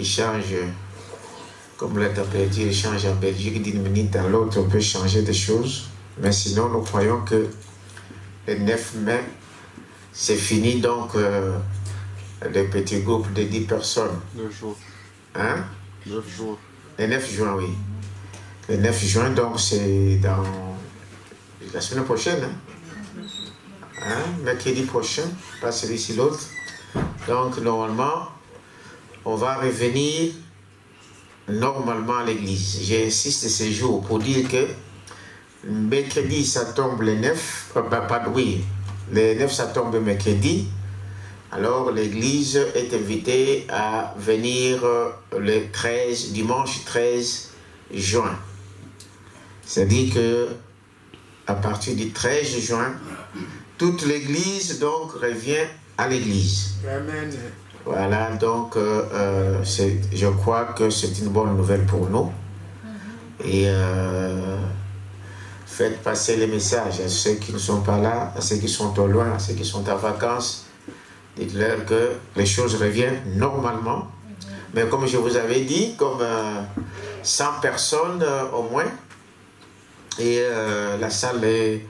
change, comme la température change en Belgique, d'une minute à l'autre, on peut changer des choses. Mais sinon, nous croyons que le 9 mai, c'est fini, donc le petit groupe de 10 personnes. 9 jours. Hein? 9 jours. Le 9 juin, oui. Le 9 juin, donc c'est dans la semaine prochaine. Hein? Mercredi prochain, pas celui-ci, l'autre. Donc, normalement, on va revenir normalement à l'église. J'insiste ce jour pour dire que mercredi, ça tombe le 9. Oui, le 9, ça tombe mercredi. Alors, l'église est invitée à venir le 13, dimanche 13 juin. C'est-à-dire que à partir du 13 juin, toute l'église donc revient à l'église. Amen. Voilà, donc je crois que c'est une bonne nouvelle pour nous. Et faites passer les messages à ceux qui ne sont pas là, à ceux qui sont au loin, à ceux qui sont en vacances. Dites-leur que les choses reviennent normalement. Mais comme je vous avais dit, comme 100 personnes au moins, et la salle est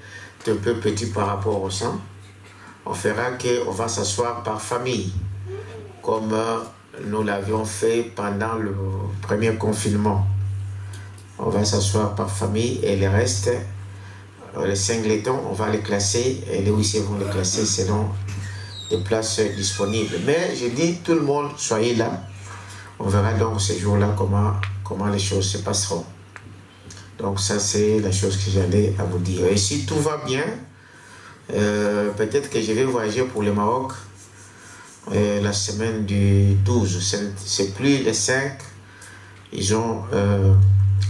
un peu petite par rapport au 100, on fera qu'on va s'asseoir par famille, comme nous l'avions fait pendant le premier confinement. On va s'asseoir par famille et le reste, les singletons, on va les classer et les huissiers vont les classer selon les places disponibles. Mais je dis, tout le monde, soyez là. On verra donc ces jours-là comment les choses se passeront. Donc ça, c'est la chose que j'allais à vous dire. Et si tout va bien, peut-être que je vais voyager pour le Maroc la semaine du 12. C'est plus le 5. Ils ont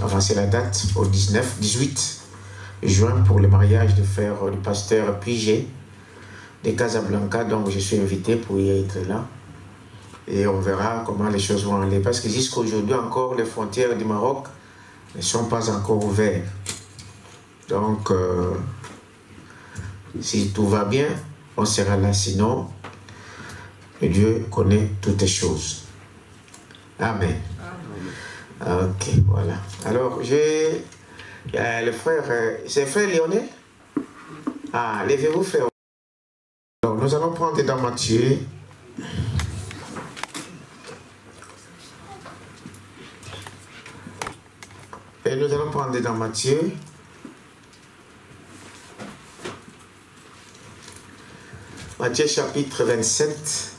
avancé la date au 18 juin pour le mariage de frère du pasteur Pigé de Casablanca. Donc je suis invité pour y être là. Et on verra comment les choses vont aller. Parce que jusqu'à aujourd'hui encore, les frontières du Maroc ne sont pas encore ouvertes. Donc, si tout va bien, on sera là. Sinon, Dieu connaît toutes les choses. Amen. Ok, voilà. Alors, j'ai le frère, c'est frère Lyonnais? Ah, levez-vous, frère. Alors, nous allons prendre dans Matthieu. Et nous allons prendre dans Matthieu. Matthieu chapitre 27.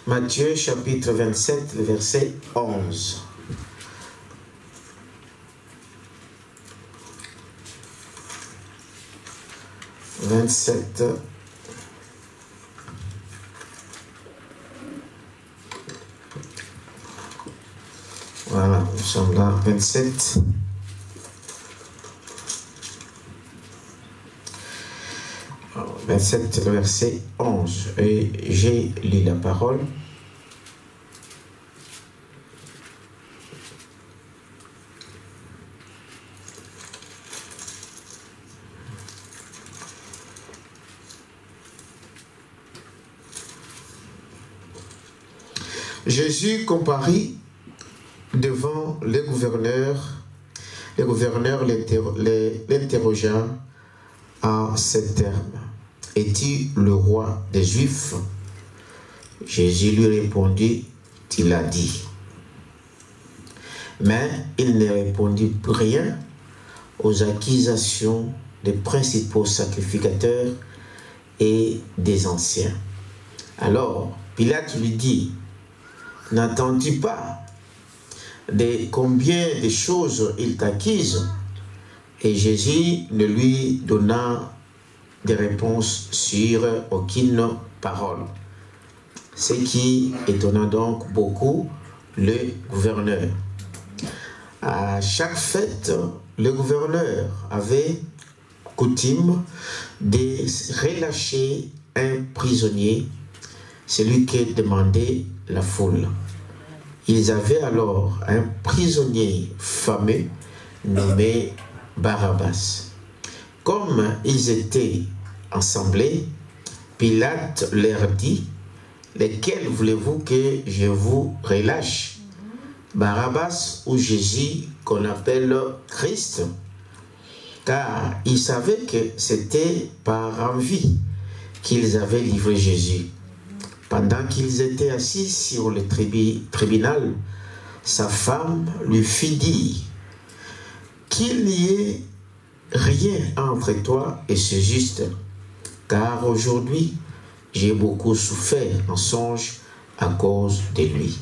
Matthieu chapitre 27, le verset 11. Voilà, nous sommes là, 27. Alors, 27, le verset 11. Et j'ai lu la parole. Jésus comparit devant le gouverneur. Le gouverneur l'interrogea en ces termes. Es-tu le roi des Juifs? Jésus lui répondit, tu l'as dit. Mais il ne répondit rien aux accusations des principaux sacrificateurs et des anciens. Alors, Pilate lui dit, n'entends-tu pas de combien de choses il t'accuse? Et Jésus ne lui donna de réponse sur aucune parole. Ce qui étonna donc beaucoup le gouverneur. À chaque fête, le gouverneur avait coutume de relâcher un prisonnier, celui que demandait la foule. Ils avaient alors un prisonnier fameux nommé Barabbas. Comme ils étaient assemblés, Pilate leur dit, « Lesquels voulez-vous que je vous relâche, Barabbas ou Jésus qu'on appelle Christ ?» Car ils savaient que c'était par envie qu'ils avaient livré Jésus. Pendant qu'ils étaient assis sur le tribunal, sa femme lui fit dire qu'il n'y ait rien entre toi et ce juste, car aujourd'hui j'ai beaucoup souffert en songe à cause de lui.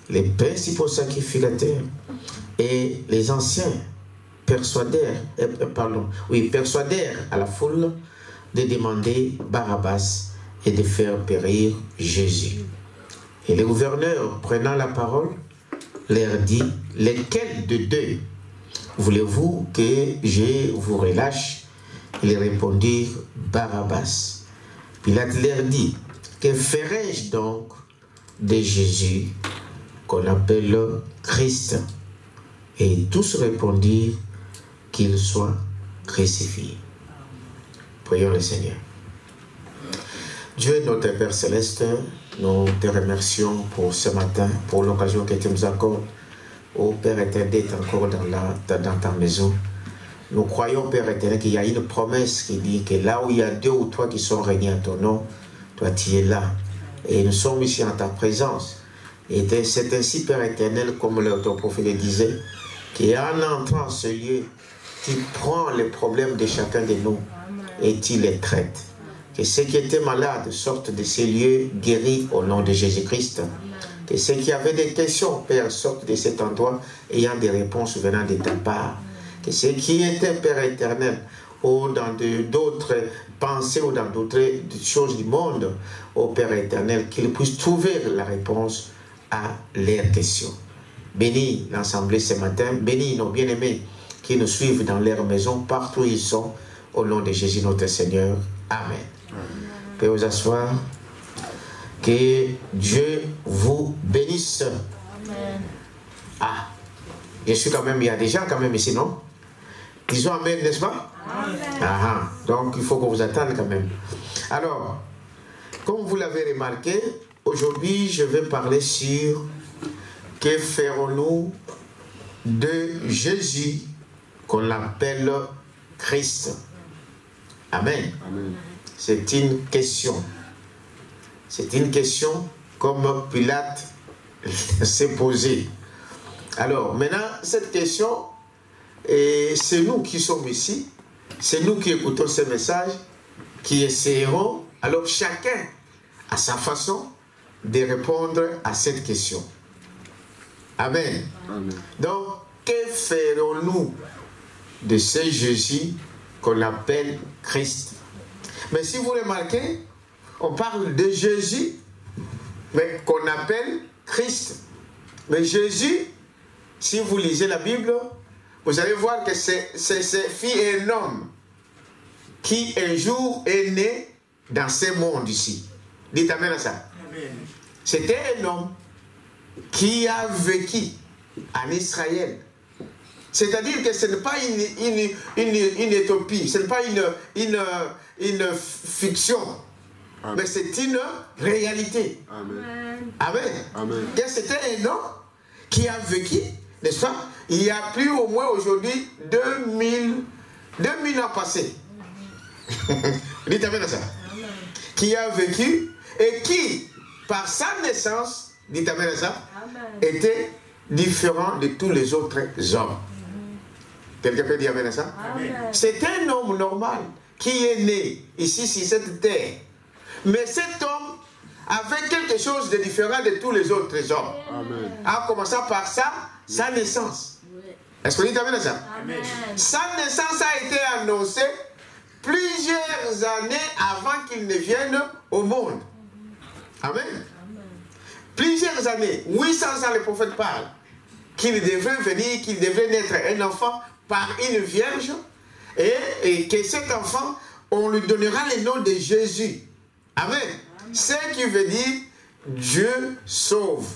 Les principaux sacrificateurs et les anciens persuadèrent à la foule de demander Barabbas et de faire périr Jésus. Et le gouverneur, prenant la parole, leur dit, « Lesquels de deux voulez-vous que je vous relâche ?» Ils répondirent, « Barabbas. » Pilate leur dit, « Que ferai-je donc de Jésus qu'on appelle Christ ?» Et tous répondirent qu'il soit crucifié. Prions le Seigneur. Dieu, notre Père Céleste, nous te remercions pour ce matin, pour l'occasion que tu nous accordes, ô Père éternel, d'être encore dans ta maison. Nous croyons, Père éternel, qu'il y a une promesse qui dit que là où il y a deux ou trois qui sont réunis en ton nom, toi tu es là. Et nous sommes ici en ta présence. Et c'est ainsi, Père éternel, comme ton prophète le disait, qu'en entrant en ce lieu, tu prends les problèmes de chacun de nous et tu les traites. Que ceux qui étaient malades sortent de ces lieux guéris au nom de Jésus-Christ. Que ceux qui avaient des questions, Père, sortent de cet endroit ayant des réponses venant de ta part. Que ceux qui étaient, Père éternel, ou dans d'autres pensées ou dans d'autres choses du monde, ô Père éternel, qu'ils puissent trouver la réponse à leurs questions. Bénis l'Assemblée ce matin, bénis nos bien-aimés qui nous suivent dans leur maison, partout où ils sont, au nom de Jésus notre Seigneur. Amen. Pouvez vous asseoir. Que Dieu vous bénisse. Amen. Ah, je suis quand même, il y a des gens quand même ici, non? Disons Amen, n'est-ce pas? Amen. Ah, donc il faut qu'on vous attende quand même. Alors, comme vous l'avez remarqué, aujourd'hui je vais parler sur que ferons-nous de Jésus qu'on appelle Christ. Amen. Amen. C'est une question. C'est une question comme Pilate s'est posée. Alors, maintenant, cette question, c'est nous qui sommes ici, c'est nous qui écoutons ce message, qui essayerons, alors chacun à sa façon, de répondre à cette question. Amen. Amen. Donc, que ferons-nous de ce Jésus qu'on appelle Christ? Mais si vous remarquez, on parle de Jésus, mais qu'on appelle Christ. Mais Jésus, si vous lisez la Bible, vous allez voir que c'est un homme qui un jour est né dans ce monde ici. Dites amen à ça. C'était un homme qui a vécu en Israël. C'est-à-dire que ce n'est pas une utopie, ce n'est pas une fiction, Amen. Mais c'est une réalité. Amen. Amen. Amen. C'était un homme qui a vécu, n'est-ce pas? Il y a plus au moins aujourd'hui 2000 ans passés. Dites amen à ça. Amen. Qui a vécu et qui, par sa naissance, dites amen à ça, amen. Était différent de tous les autres hommes. Quelqu'un peut dire amen à ça? C'est un homme normal qui est né ici sur cette terre. Mais cet homme avait quelque chose de différent de tous les autres hommes. Amen. En commençant par sa naissance. Est-ce que vous dites amen à ça? Amen. Sa naissance a été annoncée plusieurs années avant qu'il ne vienne au monde. Amen. Amen. Plusieurs années, 800 ans, le prophète parle qu'il devrait venir, qu'il devrait naître un enfant par une vierge et que cet enfant, on lui donnera le nom de Jésus. Amen. Ce qui veut dire Dieu sauve.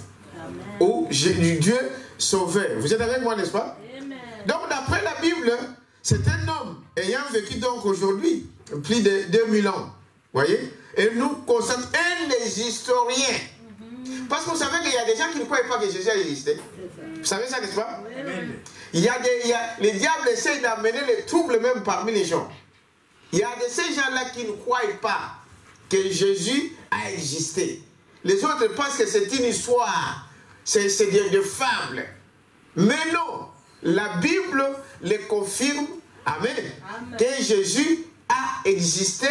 ou Dieu sauveur. Vous êtes avec moi, n'est-ce pas? Amen. Donc, d'après la Bible, c'est un homme ayant vécu donc aujourd'hui plus de 2000 ans. Voyez? Et nous constatons les historiens. Parce que vous savez qu'il y a des gens qui ne croient pas que Jésus a existé. Vous savez ça, n'est-ce pas? Les diables essayent d'amener les troubles même parmi les gens. Il y a de ces gens-là qui ne croient pas que Jésus a existé. Les autres pensent que c'est une histoire, c'est de fables. Mais non, la Bible les confirme, amen, que Jésus a existé.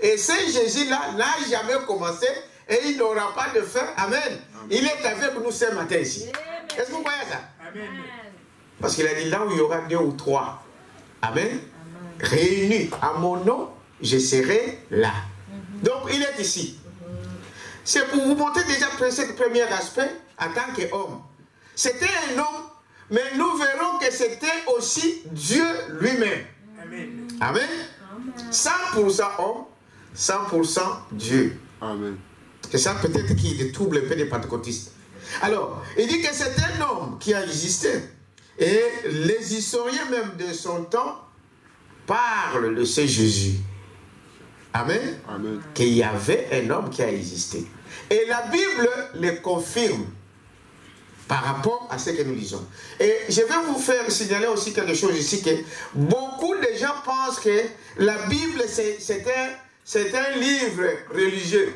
Et ce Jésus-là n'a jamais commencé et il n'aura pas de fin, amen. Il est avec nous ce matin ici. Est-ce que vous voyez ça? Amen. Parce qu'il a dit là où il y aura 2 ou 3, amen, réunis à mon nom, je serai là. Donc il est ici. C'est pour vous montrer déjà ce premier aspect en tant qu'homme. C'était un homme, mais nous verrons que c'était aussi Dieu lui-même. Amen. Amen. 100% homme, 100% Dieu. Amen. C'est ça peut-être qui trouble un peu les pentecôtistes. Alors, il dit que c'est un homme qui a existé. Et les historiens même de son temps parlent de ce Jésus. Amen. Amen. Qu'il y avait un homme qui a existé. Et la Bible le confirme par rapport à ce que nous lisons. Et je vais vous faire signaler aussi quelque chose ici, que beaucoup de gens pensent que la Bible c'est un livre religieux.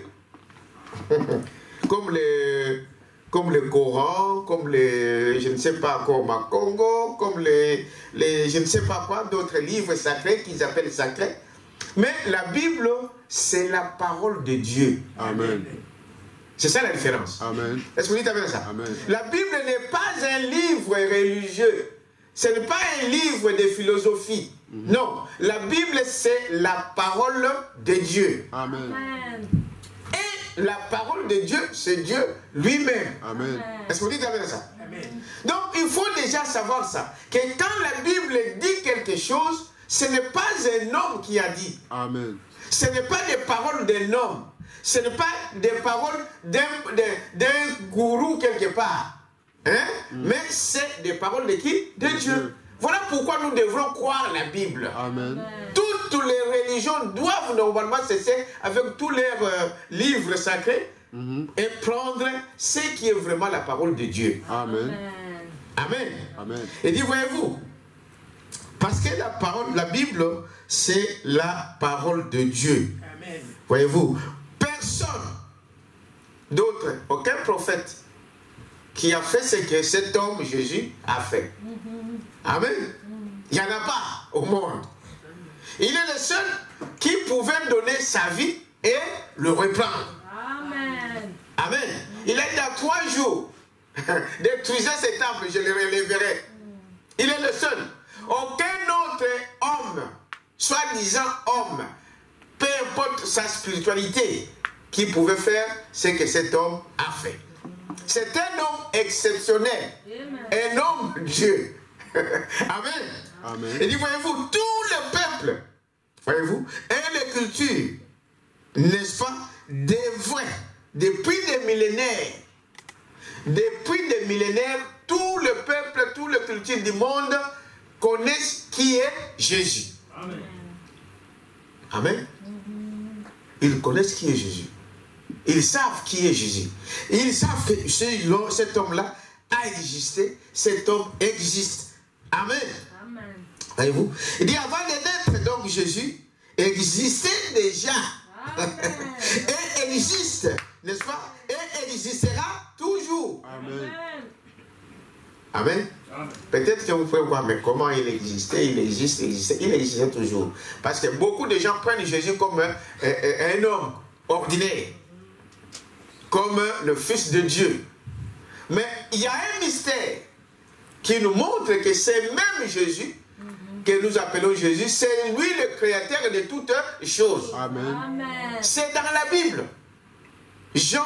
comme le Coran, comme les, je ne sais pas quoi, Congo, comme les je ne sais pas quoi, d'autres livres sacrés qu'ils appellent sacrés. Mais la Bible, c'est la parole de Dieu. Amen. C'est ça la différence. Amen. Est-ce que vous dites avec ça? Amen. La Bible n'est pas un livre religieux. Ce n'est pas un livre de philosophie. Non. La Bible, c'est la parole de Dieu. Amen. Et la parole de Dieu, c'est Dieu lui-même. Amen. Est-ce que vous dites avec ça? Amen. Donc, il faut déjà savoir ça. Que quand la Bible dit quelque chose, ce n'est pas un homme qui a dit. Amen. Ce n'est pas des paroles d'un homme. Ce n'est pas des paroles d'un gourou quelque part. Hein? Mais c'est des paroles de qui? De Dieu. Voilà pourquoi nous devrons croire la Bible. Amen. Toutes les religions doivent normalement cesser avec tous leurs livres sacrés et prendre ce qui est vraiment la parole de Dieu. Amen. Amen. Amen. Et dit, voyez-vous, parce que la Bible, c'est la parole de Dieu. Amen. Voyez-vous, personne d'autre, aucun prophète qui a fait ce que cet homme Jésus a fait. Amen. Il n'y en a pas au monde. Il est le seul qui pouvait donner sa vie et le reprendre. Amen. Amen. Il a dit à 3 jours, détruisez ces temples, je les relèverai. Il est le seul. Aucun autre homme, soi-disant homme, peu importe sa spiritualité, qui pouvait faire ce que cet homme a fait. C'est un homme exceptionnel. Un homme Dieu. Amen. Amen. Et dit, voyez-vous, tout le peuple, voyez-vous, et les cultures, n'est-ce pas, depuis des millénaires, tout le peuple, toute la culture du monde connaissent qui est Jésus. Amen. Amen. Ils connaissent qui est Jésus. Ils savent qui est Jésus. Ils savent que cet homme-là a existé. Cet homme existe. Amen. Amen. Voyez-vous? Il dit, avant de naître, donc Jésus existait déjà. Et existe, n'est-ce pas? Et existera toujours. Amen. Amen. Peut-être que vous pouvez voir, mais comment il existait, il existait toujours. Parce que beaucoup de gens prennent Jésus comme un homme ordinaire, comme le Fils de Dieu. Mais il y a un mystère qui nous montre que c'est même Jésus, que nous appelons Jésus, c'est lui le créateur de toutes choses. Amen. C'est dans la Bible. Jean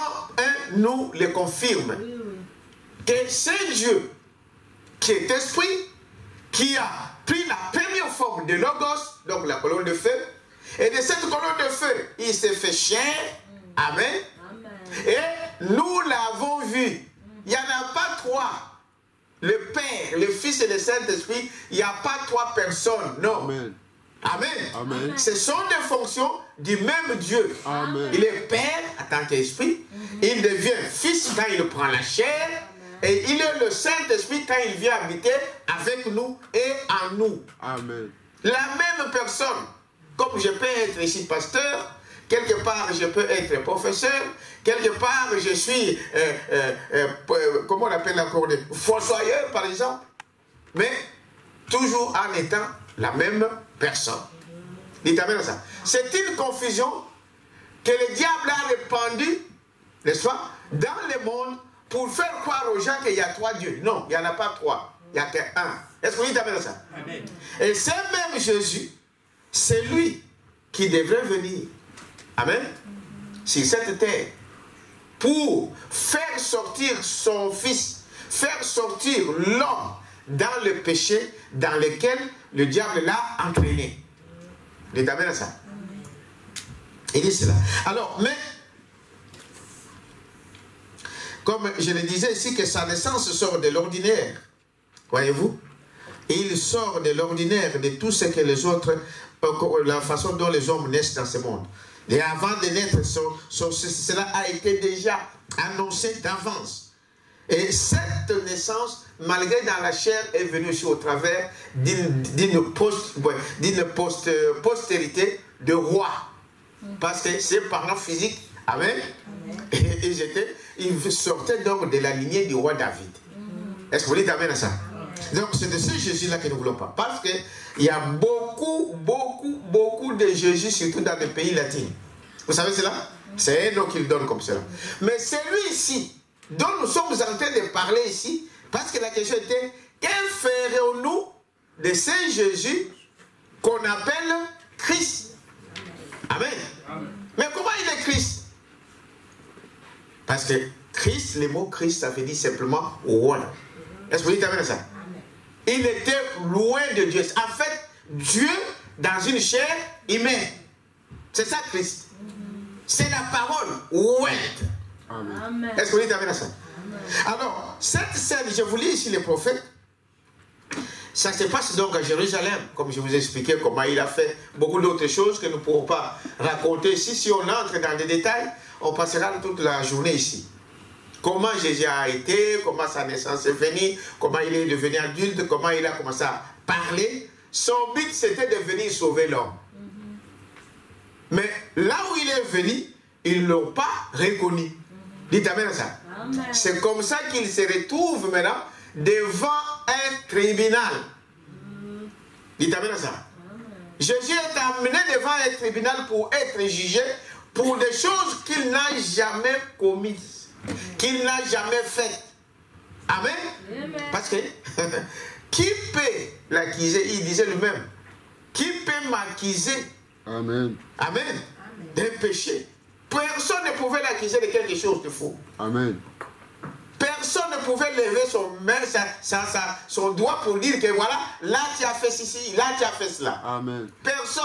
1 nous le confirme. Que c'est Dieu qui est esprit, qui a pris la première forme de Logos, donc la colonne de feu, et de cette colonne de feu, il s'est fait chair. Amen. Amen. Et nous l'avons vu. Il n'y en a pas trois. Le Père, le Fils et le Saint-Esprit, il n'y a pas trois personnes. Non. Amen. Amen. Amen. Ce sont des fonctions du même Dieu. Amen. Il est Père en tant qu'Esprit. Il devient Fils quand il prend la chair. Et il est le Saint-Esprit quand il vient habiter avec nous et en nous. Amen. La même personne. Comme je peux être ici pasteur, quelque part je peux être professeur, quelque part je suis, comment on appelle encore, fossoyeur par exemple. Mais toujours en étant la même personne. Dites amen à ça. C'est une confusion que le diable a répandue, n'est-ce pas, dans le monde pour faire croire aux gens qu'il y a trois dieux. Non, il n'y en a pas trois. Il n'y a qu'un. Est-ce que vous dites amen à ça? Amen. Et c'est même Jésus, c'est lui qui devrait venir. Amen. Sur cette terre. Pour faire sortir son fils, faire sortir l'homme dans le péché dans lequel le diable l'a entraîné. Dites amen à ça. Il dit cela. Alors, mais, comme je le disais ici, que sa naissance sort de l'ordinaire. Voyez-vous? Il sort de l'ordinaire de tout ce que les autres, la façon dont les hommes naissent dans ce monde. Et avant de naître, cela a été déjà annoncé d'avance. Et cette naissance, malgré dans la chair, est venue aussi au travers d'une postérité de roi. Parce que ses parents physiques, amen, ils sortaient donc de la lignée du roi David. Est-ce que vous dites amen à ça? Donc c'est de ce Jésus-là que nous ne voulons pas. Parce qu'il y a beaucoup de Jésus, surtout dans les pays latins. Vous savez cela? C'est un nom qu'il donne comme cela. Mais celui-ci, dont nous sommes en train de parler ici, parce que la question était, que ferons-nous de ce Jésus qu'on appelle Christ? Amen. Mais comment il est Christ? Parce que Christ, le mot Christ, ça veut dire simplement roi. Est-ce que vous dites amen à ça? Il était loin de Dieu. En fait, Dieu dans une chair humaine. C'est ça Christ. C'est la parole ouette. Est-ce que vous dites amen à ça? Alors, cette scène, je vous lis ici les prophètes. Ça se passe donc à Jérusalem, comme je vous ai expliqué comment il a fait beaucoup d'autres choses que nous ne pourrons pas raconter ici. Si on entre dans les détails, on passera toute la journée ici. Comment Jésus a été, comment sa naissance est venue, comment il est devenu adulte, comment il a commencé à parler. Son but, c'était de venir sauver l'homme. Mais là où il est venu, ils ne l'ont pas reconnu. Dites amen à ça. C'est comme ça qu'il se retrouve maintenant devant un tribunal. Dites amen à ça. Jésus est amené devant un tribunal pour être jugé pour des choses qu'il n'a jamais commises, qu'il n'a jamais faites. Amen. Parce que qui peut l'accuser? Il disait lui-même. Qui peut m'accuser? Amen. Amen. D'un péché. Personne ne pouvait l'accuser de quelque chose de faux. Amen. Personne ne pouvait lever son main, son doigt pour dire que voilà, là tu as fait ceci, là tu as fait cela. Amen. Personne.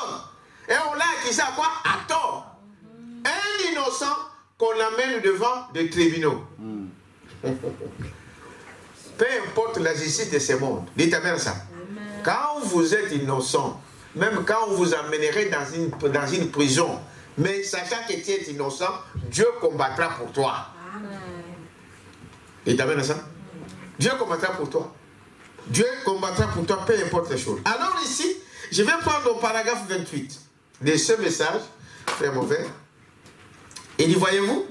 Et on l'a accusé à quoi? À tort. Un innocent qu'on amène devant des tribunaux. Peu importe la justice de ce monde. Dites amen à ça. Amen. Quand vous êtes innocent, même quand on vous amènerait dans une prison, mais sachant que tu es innocent, Dieu combattra pour toi. Amen. Et t'amènes à ça? Dieu combattra pour toi. Dieu combattra pour toi, peu importe les choses. Alors ici, je vais prendre au paragraphe 28 de ce message, frère mauvais. Il dit, voyez-vous?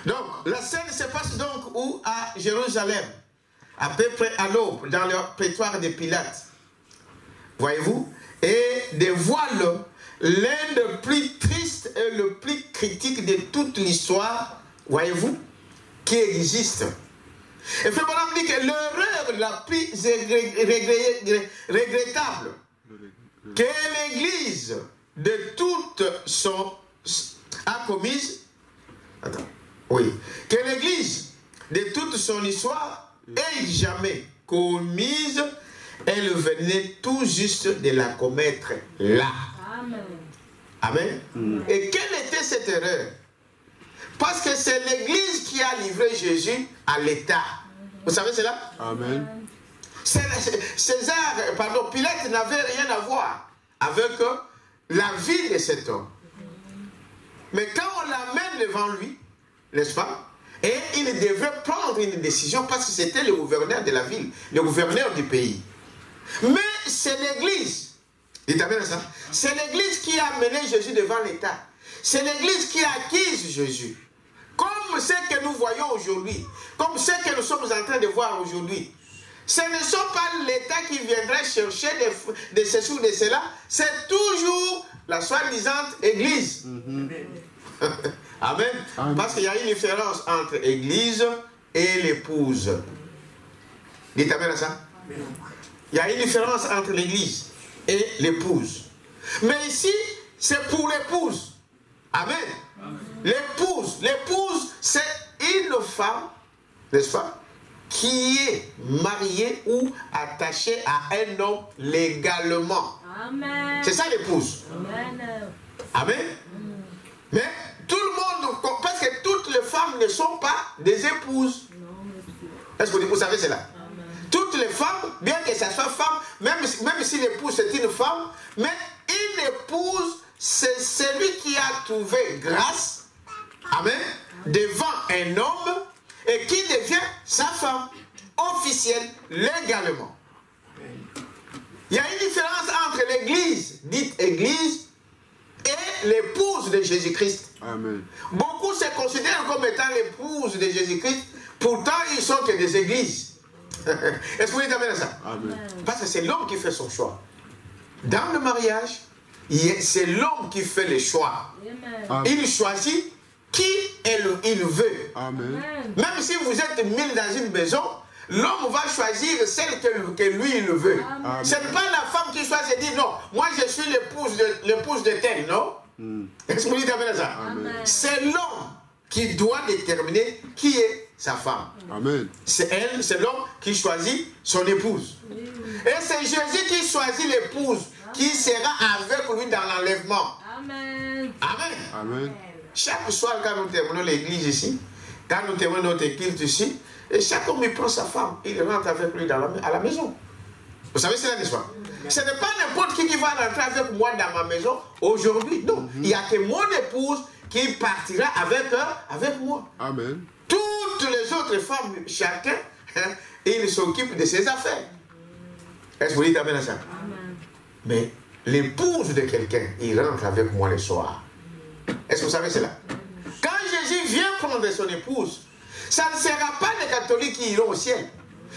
Donc, la scène se passe donc où? À Jérusalem. À peu près à l'aube, dans le prétoire de Pilate. Voyez-vous? Et des voiles, l'un des plus tristes et le plus critique de toute l'histoire, voyez-vous, qui existe. Et Frère Branham dit que l'erreur la plus regrettable que l'Église de toute son a commise, que l'Église de toute son histoire ait jamais commise, elle venait tout juste de la commettre là. Amen. Amen. Et quelle était cette erreur? Parce que c'est l'Église qui a livré Jésus à l'État. Vous savez cela? Amen. Pilate n'avait rien à voir avec la vie de cet homme. Mais quand on l'amène devant lui, n'est-ce pas? Et il devait prendre une décision parce que c'était le gouverneur de la ville, le gouverneur du pays. Mais c'est l'Église, c'est l'Église qui a amené Jésus devant l'État. C'est l'Église qui a acquis Jésus. Comme ce que nous voyons aujourd'hui, comme ce que nous sommes en train de voir aujourd'hui. Ce ne sont pas l'État qui viendrait chercher de ceci ou de cela, c'est toujours la soi-disant Église. Amen. Amen. Parce qu'il y a une différence entre Église et l'épouse. Dites amen à ça. Il y a une différence entre l'Église et l'épouse. Mais ici, c'est pour l'épouse. Amen. L'épouse, c'est une femme, n'est-ce pas, qui est mariée ou attachée à un homme légalement. C'est ça l'épouse. Amen. Mais tout le monde, parce que toutes les femmes ne sont pas des épouses. Est-ce que vous savez cela? Toutes les femmes, bien que ce soit femme, même si l'épouse est une femme, mais une épouse, c'est celui qui a trouvé grâce, amen, devant un homme et qui devient sa femme officielle, légalement. Il y a une différence entre l'église, dite église, et l'épouse de Jésus-Christ. Beaucoup se considèrent comme étant l'épouse de Jésus-Christ, pourtant ils sont que des églises. Est-ce que vous dites amen à ça? Amen. Parce que c'est l'homme qui fait son choix. Dans le mariage, c'est l'homme qui fait le choix. Amen. Il choisit qui il veut. Amen. Même si vous êtes 1000 dans une maison, l'homme va choisir celle que lui il veut. Ce n'est pas la femme qui choisit et dit non, moi je suis l'épouse de tel, non? Est-ce que vous dites amen à ça? C'est l'homme qui doit déterminer qui est sa femme. Amen. C'est l'homme qui choisit son épouse. Et c'est Jésus qui choisit l'épouse qui sera avec lui dans l'enlèvement. Amen. Amen. Amen. Chaque soir, quand nous terminons l'église ici, quand nous terminons notre culte ici, et chaque homme il prend sa femme, il rentre avec lui à la maison. Vous savez cela, n'est-ce pas? Ce n'est pas n'importe qui va rentrer avec moi dans ma maison aujourd'hui. Non, il n'y a que mon épouse qui partira avec moi. Amen. Toutes les autres femmes, chacun, il s'occupe de ses affaires. Est-ce que vous dites amen à ça? Amen. Mais l'épouse de quelqu'un, il rentre avec moi le soir. Est-ce que vous savez cela? Quand Jésus vient prendre son épouse, ça ne sera pas les catholiques qui iront au ciel.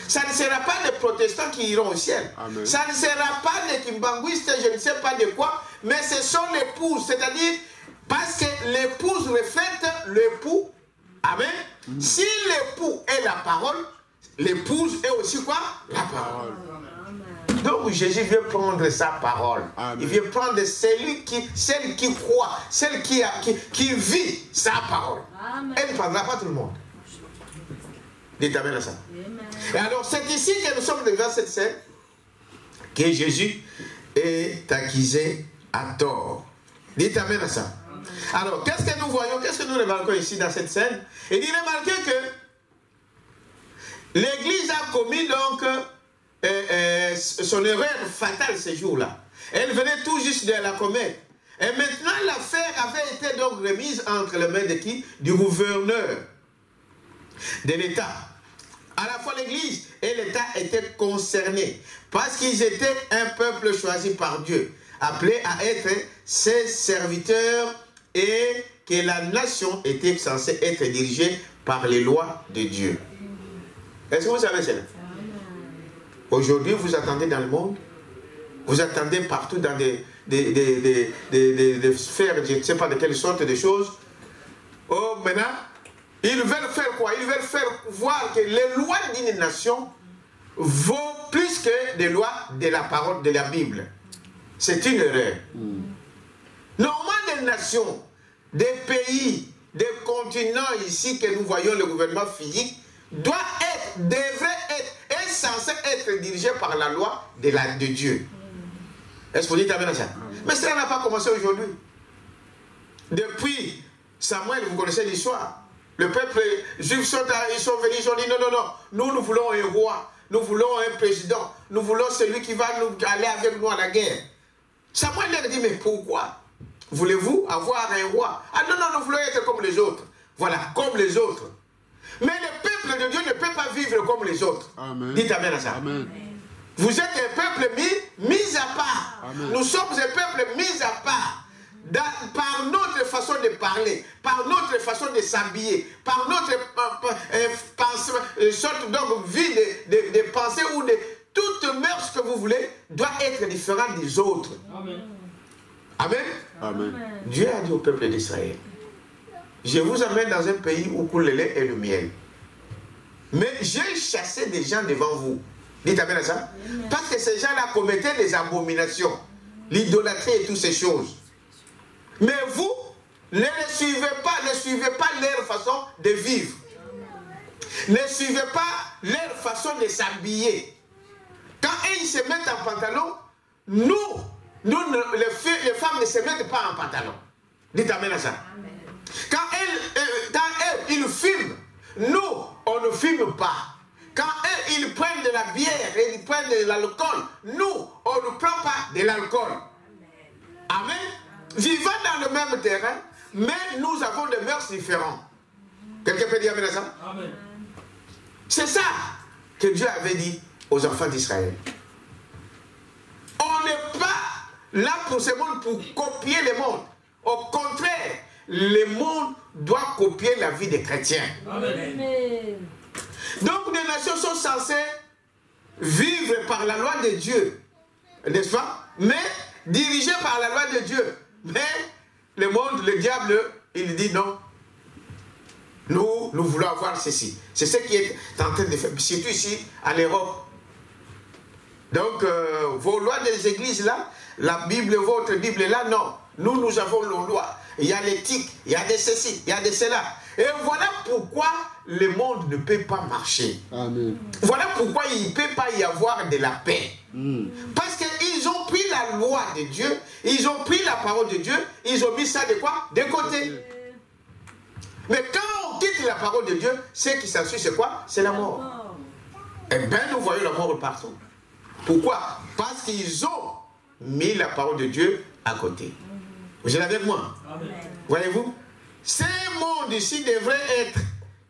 Ça ne sera pas les protestants qui iront au ciel. Amen. Ça ne sera pas les kimbanguistes, je ne sais pas de quoi, mais ce sont l'épouses. C'est-à-dire, parce que l'épouse reflète l'époux. Amen. Si l'époux est la parole, l'épouse est aussi quoi? La parole. Donc Jésus vient prendre sa parole. Amen. Il vient prendre celle qui croit, celle qui vit sa parole. Amen. Elle ne prendra pas tout le monde. Dites amen à ça. Amen. Et alors c'est ici que nous sommes devant cette scène que Jésus est accusé à tort. Dites amen à ça. Alors, qu'est-ce que nous voyons, qu'est-ce que nous remarquons ici dans cette scène? Et il remarquez que l'Église a commis donc son erreur fatale ce jour-là. Elle venait tout juste de la commettre. Et maintenant, l'affaire avait été donc remise entre les mains de qui? Du gouverneur de l'État. À la fois l'Église et l'État étaient concernés parce qu'ils étaient un peuple choisi par Dieu, appelé à être ses serviteurs, et que la nation était censée être dirigée par les lois de Dieu. Est-ce que vous savez cela? Aujourd'hui, vous attendez dans le monde, vous attendez partout dans des sphères, je ne sais pas de quelle sorte de choses. Oh, maintenant, ils veulent faire quoi? Ils veulent faire voir que les lois d'une nation vaut plus que des lois de la parole de la Bible. C'est une erreur. Normalement, des nations, des pays, des continents ici que nous voyons le gouvernement physique, devrait être, est censé être dirigé par la loi de Dieu. Est-ce que vous dites amen à ça? Mais cela n'a pas commencé aujourd'hui. Depuis Samuel, vous connaissez l'histoire. Le peuple juif ils sont venus, ils ont dit non, nous voulons un roi, nous voulons un président, nous voulons celui qui va aller avec nous à la guerre. Samuel leur dit, mais pourquoi voulez-vous avoir un roi? Ah non, nous voulons être comme les autres. Voilà, comme les autres. Mais le peuple de Dieu ne peut pas vivre comme les autres. Amen. Dites amen à ça. Amen. Vous êtes un peuple mis à part. Amen. Nous sommes un peuple mis à part. Par notre façon de parler, par notre façon de s'habiller, par notre sorte de vie de pensée ou de toute mœurs que vous voulez, doit être différente des autres. Amen. Amen. Amen. Dieu a dit au peuple d'Israël, je vous amène dans un pays où coule le lait et le miel. Mais j'ai chassé des gens devant vous. Dites amen à ça. Parce que ces gens-là commettaient des abominations, l'idolâtrie et toutes ces choses. Mais vous, ne suivez pas leur façon de vivre. Ne suivez pas leur façon de s'habiller. Quand ils se mettent en pantalon, les femmes ne se mettent pas en pantalon. Dites amen à ça. Amen. Quand eux, ils fument, nous, on ne fume pas. Quand eux, ils prennent de la bière et ils prennent de l'alcool, nous, on ne prend pas de l'alcool. Amen. Vivant dans le même terrain, mais nous avons des mœurs différentes. Quelqu'un peut dire amen à ça? Amen. C'est ça que Dieu avait dit aux enfants d'Israël. On n'est pas là pour ce monde pour copier le monde. Au contraire, le monde doit copier la vie des chrétiens. Amen. Donc les nations sont censées vivre par la loi de Dieu, n'est-ce pas? Mais dirigées par la loi de Dieu. Mais le monde, le diable, il dit non. Nous voulons avoir ceci. C'est ce qui est en train de faire, surtout ici, en Europe. Donc, vos lois des églises là, la Bible, votre Bible là, non. Nous avons nos lois. Il y a l'éthique, il y a de ceci, il y a de cela. Et voilà pourquoi le monde ne peut pas marcher. Amen. Voilà pourquoi il ne peut pas y avoir de la paix. Parce qu'ils ont pris la loi de Dieu, ils ont pris la parole de Dieu, ils ont mis ça de quoi? De côté. Mais quand on quitte la parole de Dieu, ce qui s'ensuit, c'est quoi? C'est la mort. Eh bien, nous voyons la mort partout. Pourquoi? Parce qu'ils ont mis la parole de Dieu à côté. Vous êtes avec moi? Voyez-vous? Ce monde ici devrait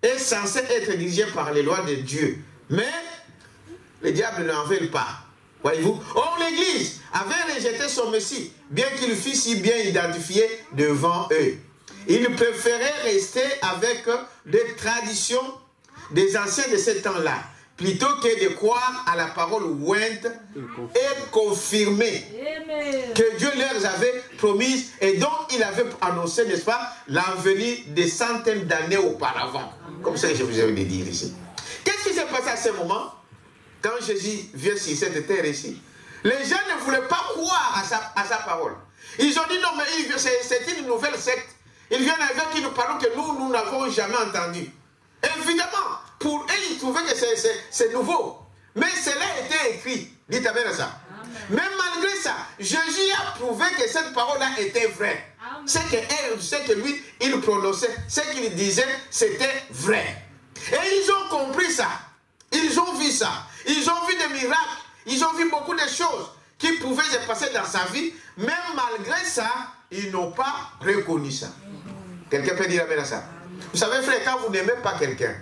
est censé être dirigé par les lois de Dieu. Mais le diable n'en veut pas. Voyez-vous? Or, l'Église avait rejeté son Messie, bien qu'il fût si bien identifié devant eux. Il préférait rester avec des traditions des anciens de ce temps-là, plutôt que de croire à la parole ointe et confirmée que Dieu leur avait promise et dont il avait annoncé, n'est-ce pas, l'envenue des centaines d'années auparavant. Comme ça que je vous ai dit ici. Qu'est-ce qui s'est passé à ce moment, quand Jésus vient sur cette terre ici? Les gens ne voulaient pas croire à sa parole. Ils ont dit non, mais c'est une nouvelle secte. Ils viennent avec une parole que nous n'avons jamais entendue. Évidemment, pour eux, ils trouvaient que c'est nouveau. Mais cela était écrit. Dites amen à ça. Amen. Mais malgré ça, Jésus a prouvé que cette parole-là était vraie. Ce que lui, il prononçait, ce qu'il disait, c'était vrai. Et ils ont compris ça. Ils ont vu ça. Ils ont vu des miracles. Ils ont vu beaucoup de choses qui pouvaient se passer dans sa vie. Même malgré ça, ils n'ont pas reconnu ça. Quelqu'un peut dire amen à ça. Vous savez, frère, quand vous n'aimez pas quelqu'un,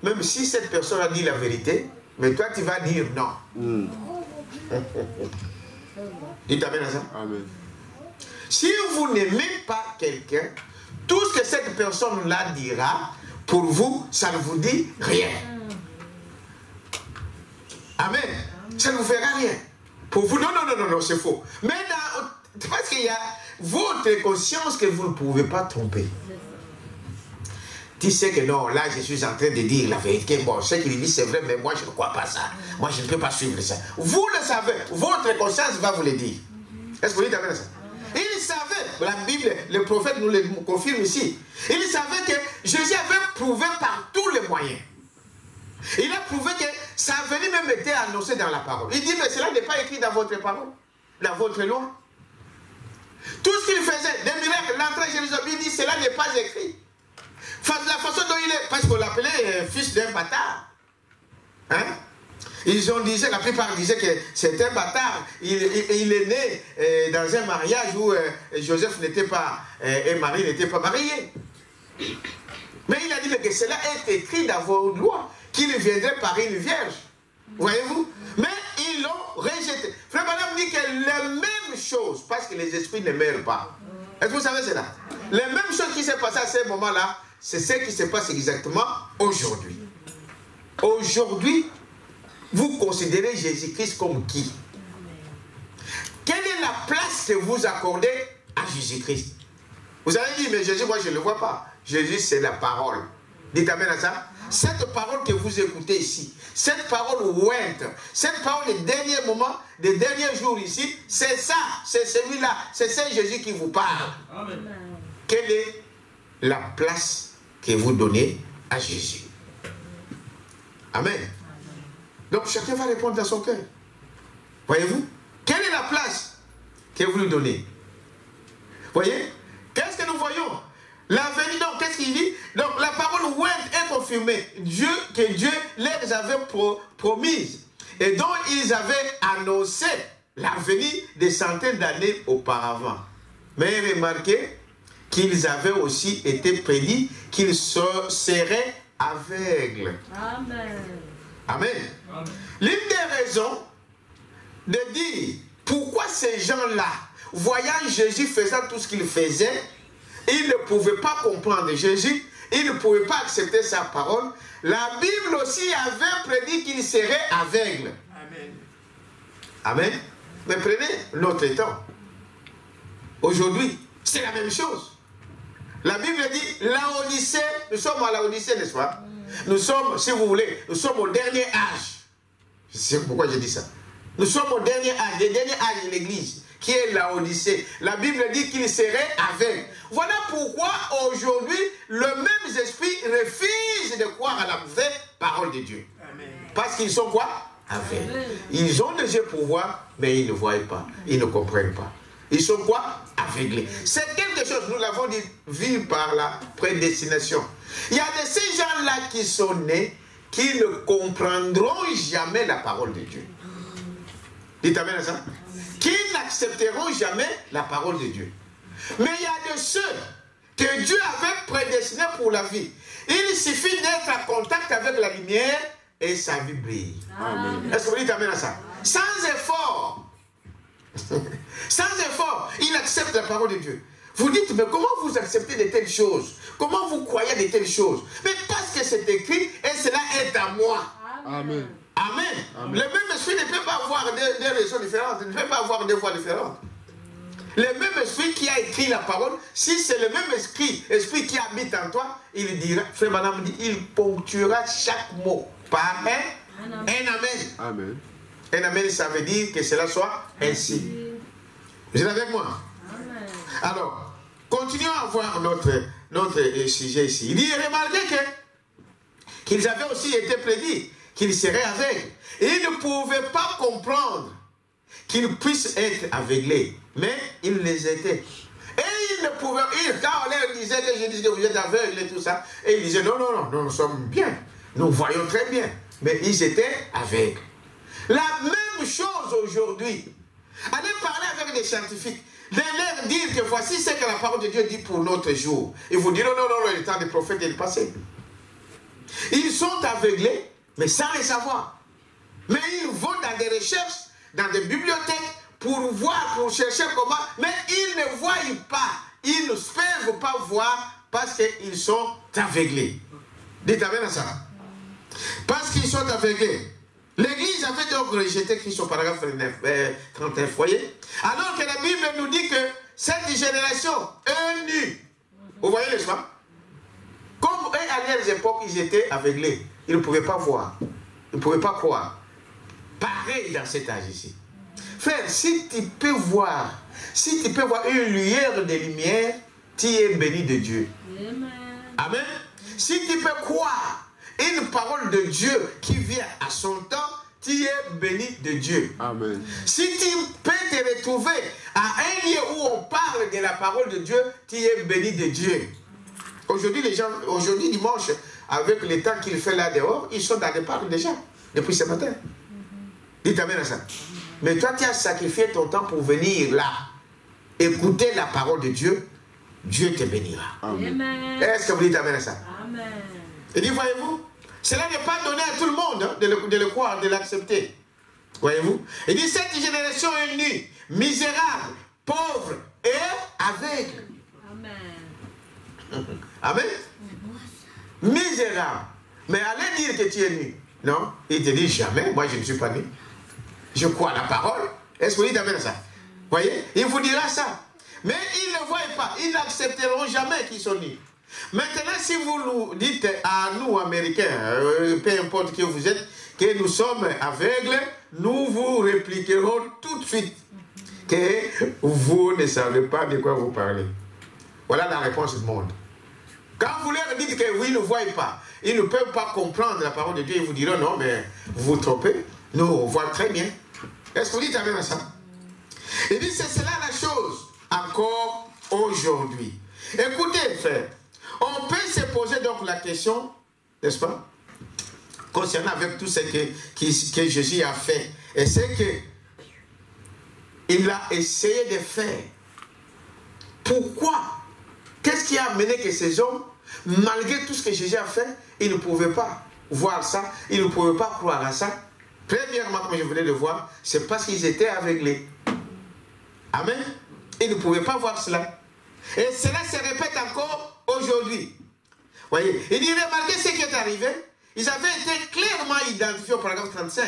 même si cette personne a dit la vérité, mais toi tu vas dire non. Dites amen à ça. Amen. Si vous n'aimez pas quelqu'un, tout ce que cette personne-là dira, pour vous, ça ne vous dit rien. Amen. Ça ne vous fera rien. Pour vous, non, c'est faux. Mais parce qu'il y a votre conscience que vous ne pouvez pas tromper. Tu sais que non, là je suis en train de dire la vérité. Bon, ce qu'il dit c'est vrai, mais moi je ne crois pas ça. Moi je ne peux pas suivre ça. Vous le savez, votre conscience va vous le dire. Est-ce que vous dites amen à ça? Il savait, la Bible, le prophète nous le confirme ici. Il savait que Jésus avait prouvé par tous les moyens. Il a prouvé que sa venue même était annoncée dans la parole. Il dit, mais cela n'est pas écrit dans votre parole, dans votre loi. Tout ce qu'il faisait, des miracles, l'entrée de Jérusalem, il dit, cela n'est pas écrit. La façon dont il est, parce qu'on l'appelait fils d'un bâtard. Hein? Ils ont dit, la plupart disaient que c'est un bâtard. Il est né dans un mariage où Joseph n'était pas, et Marie n'était pas mariés. Mais il a dit que cela est écrit dans vos lois, qu'il viendrait par une vierge. Voyez-vous? Mais ils l'ont rejeté. Frère Madame dit que la même chose, parce que les esprits ne meurent pas. Est-ce que vous savez cela? La même chose qui s'est passée à ce moment-là, c'est ce qui se passe exactement aujourd'hui. Aujourd'hui, vous considérez Jésus-Christ comme qui? Quelle est la place que vous accordez à Jésus-Christ? Vous avez dit, mais Jésus, moi je ne le vois pas. Jésus, c'est la parole. Dites amen à ça. Cette parole que vous écoutez ici, cette parole ouinte, cette parole des derniers moments, des derniers jours ici, c'est ça, c'est celui-là, c'est ce Jésus qui vous parle. Amen. Quelle est la place que vous donnez à Jésus? Amen. Donc chacun va répondre dans son cœur. Voyez-vous? Quelle est la place que vous lui donnez? Voyez? Qu'est-ce que nous voyons? L'avenir, donc, qu'est-ce qu'il dit? Donc, la parole ouinte est confirmée. Que Dieu les avait promise. Et dont ils avaient annoncé l'avenir des centaines d'années auparavant. Mais remarquez qu'ils avaient aussi été prédits qu'ils seraient aveugles. Amen. Amen. Amen. L'une des raisons de dire pourquoi ces gens-là, voyant Jésus faisant tout ce qu'il faisait, ils ne pouvaient pas comprendre Jésus, ils ne pouvaient pas accepter sa parole. La Bible aussi avait prédit qu'ils seraient aveugles. Amen. Amen. Mais prenez notre temps. Aujourd'hui, c'est la même chose. La Bible dit, Laodicée, nous sommes à Laodicée, n'est-ce pas? Nous sommes, si vous voulez, nous sommes au dernier âge. Je sais pourquoi je dis ça. Nous sommes au dernier âge, le dernier âge de l'Église, qui est Laodicée. La Bible dit qu'il serait aveugle. Voilà pourquoi aujourd'hui, le même esprit refuse de croire à la vraie parole de Dieu. Amen. Parce qu'ils sont quoi? Aveugles. Ils ont des yeux pour voir, mais ils ne voient pas. Ils ne comprennent pas. Ils sont quoi? Aveuglés. C'est quelque chose, nous l'avons dit, vu par la prédestination. Il y a de ces gens-là qui sont nés, qui ne comprendront jamais la parole de Dieu. Dites amen à ça. Qui n'accepteront jamais la parole de Dieu. Mais il y a de ceux que Dieu avait prédestinés pour la vie. Il suffit d'être en contact avec la lumière et sa vie brille. Est-ce que vous dites amen à ça? Sans effort. Sans effort, il accepte la parole de Dieu. Vous dites, mais comment vous acceptez de telles choses? Comment vous croyez de telles choses? Mais parce que c'est écrit et cela est à moi. Amen. Amen. Amen. Le même esprit ne peut pas avoir des raisons différentes, ne peut pas avoir des voix différentes. Le même esprit qui a écrit la parole, si c'est le même esprit qui habite en toi, il dira, frère Madame dit, il ponctuera chaque mot par un amen. Amen. Un amen, ça veut dire que cela soit ainsi. Vous êtes avec moi? Amen. Alors, continuons à voir notre sujet ici. Il dit, remarquez qu'ils avaient aussi été prédits qu'ils seraient aveugles. Et ils ne pouvaient pas comprendre qu'ils puissent être aveuglés. Mais ils les étaient. Et ils ne pouvaient, quand on leur disait que je disais que vous êtes aveugles et tout ça, et ils disaient non, nous sommes bien. Nous voyons très bien. Mais ils étaient aveugles. La même chose aujourd'hui. Allez parler avec des scientifiques. De leur dire que voici ce que la parole de Dieu dit pour notre jour. Ils vous diront non, le temps des prophètes est passé. Ils sont aveuglés, mais sans le savoir. Mais ils vont dans des recherches, dans des bibliothèques, pour voir, pour chercher comment, mais ils ne voient pas. Ils ne peuvent pas voir parce qu'ils sont aveuglés. Dites amen à ça. Parce qu'ils sont aveuglés. L'Église avait donc rejeté Christ au paragraphe 31, voyez. Alors que la Bible nous dit que cette génération est nue. Vous voyez, n'est-ce pas? Comme à leurs époques, ils étaient aveuglés. Ils ne pouvaient pas voir. Ils ne pouvaient pas croire. Pareil dans cet âge ici. Frère, si tu peux voir une lueur de lumière, tu es béni de Dieu. Amen. Amen. Si tu peux croire une parole de Dieu qui vient à son temps, tu es béni de Dieu. Amen. Si tu peux te retrouver à un lieu où on parle de la parole de Dieu, tu es béni de Dieu. Aujourd'hui, les gens, aujourd'hui, dimanche, avec le temps qu'il fait là dehors, ils sont dans les parcs déjà, depuis ce matin. Dites amen à ça. Mais toi, tu as sacrifié ton temps pour venir là, écouter la parole de Dieu, Dieu te bénira. Est-ce que vous dites amen à ça? Amen. Et dit, voyez-vous, cela n'est pas donné à tout le monde hein, de le croire, de l'accepter. Voyez-vous? Il dit, cette génération est nue, misérable, pauvre et aveugle. Amen. Amen. Misérable. Mais allez dire que tu es nu. Non, il te dit jamais, moi je ne suis pas nu. Je crois à la parole. Est-ce que vous dites amen à ça? Voyez? Il vous dira ça. Mais ils ne voient pas, ils n'accepteront jamais qu'ils sont nus. Maintenant, si vous nous dites à nous, Américains, peu importe qui vous êtes, que nous sommes aveugles, nous vous répliquerons tout de suite que vous ne savez pas de quoi vous parlez. Voilà la réponse du monde. Quand vous leur dites que oui, ils ne voient pas, ils ne peuvent pas comprendre la parole de Dieu, ils vous diront non, mais vous vous trompez. Nous, on voit très bien. Est-ce que vous dites amen à ça? Il dit, c'est cela la chose, encore aujourd'hui. Écoutez, frère, on peut se poser donc la question, n'est-ce pas, concernant avec tout ce que Jésus a fait. Et c'est que il a essayé de faire. Pourquoi? Qu'est-ce qui a amené que ces hommes, malgré tout ce que Jésus a fait, ils ne pouvaient pas voir ça, ils ne pouvaient pas croire à ça? Premièrement, comme je voulais le voir, c'est parce qu'ils étaient aveuglés. Amen. Ils ne pouvaient pas voir cela. Et cela se répète encore aujourd'hui. Voyez, il dit, remarquez ce qui est arrivé. Ils avaient été clairement identifiés au paragraphe 35.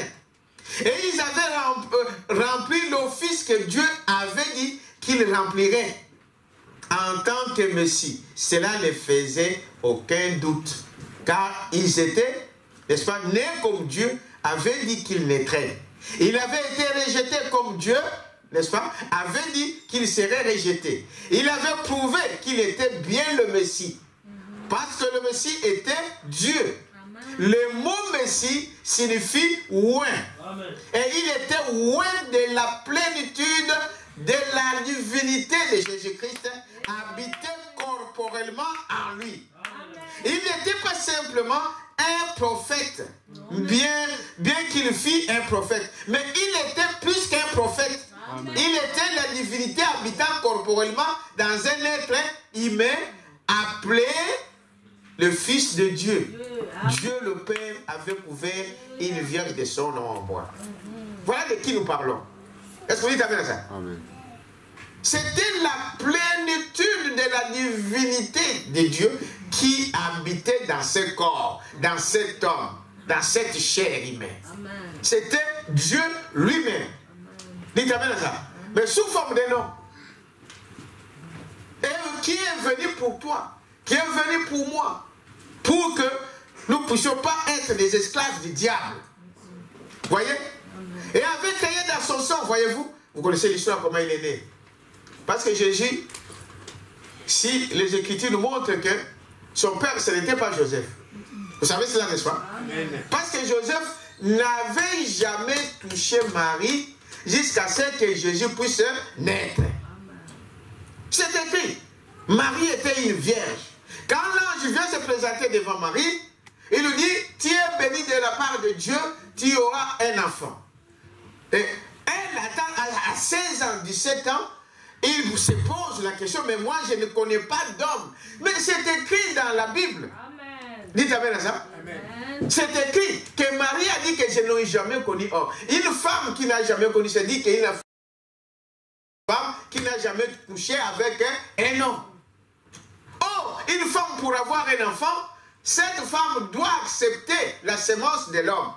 Et ils avaient rempli l'office que Dieu avait dit qu'ils rempliraient en tant que Messie. Cela ne faisait aucun doute. Car ils étaient, n'est-ce pas, nés comme Dieu avait dit qu'ils naîtraient. Il avait été rejeté comme Dieu, n'est-ce pas, avait dit qu'il serait rejeté. Il avait prouvé qu'il était bien le Messie. Parce que le Messie était Dieu. Le mot Messie signifie oint. Et il était oint de la plénitude de la divinité de Jésus-Christ, habité corporellement en lui. Il n'était pas simplement un prophète, bien qu'il fût un prophète, mais il était plus qu'un prophète. Amen. Il était la divinité habitant corporellement dans un être humain appelé le Fils de Dieu. Dieu le Père avait couvert une vierge de son nom en bois. Voilà de qui nous parlons. Est-ce que vous dites amen à ça? Amen. C'était la plénitude de la divinité de Dieu qui habitait dans ce corps, dans cet homme, dans cette chair humaine. C'était Dieu lui-même. Dites amen à ça. Mais sous forme de nom. Et qui est venu pour toi, qui est venu pour moi, pour que nous ne puissions pas être des esclaves du diable. Voyez? Et avait créé dans son sang, voyez-vous? Vous connaissez l'histoire, comment il est né. Parce que Jésus, si les Écritures nous montrent que son père, ce n'était pas Joseph. Vous savez cela, n'est-ce pas? Amen. Parce que Joseph n'avait jamais touché Marie jusqu'à ce que Jésus puisse naître. C'est écrit. Marie était une vierge. Quand l'ange vient se présenter devant Marie, il lui dit, tu es bénie de la part de Dieu, tu auras un enfant. Et elle attend à 16 ans, 17 ans, il se pose la question, mais moi je ne connais pas d'homme. Mais c'est écrit dans la Bible. Amen. Dites amen à ça. Amen. C'est écrit que Marie a dit que je n'ai jamais connu homme. Une femme qui n'a jamais connu, c'est dit qu'une femme qui n'a jamais couché avec un homme. Oh, une femme pour avoir un enfant, cette femme doit accepter la sémence de l'homme.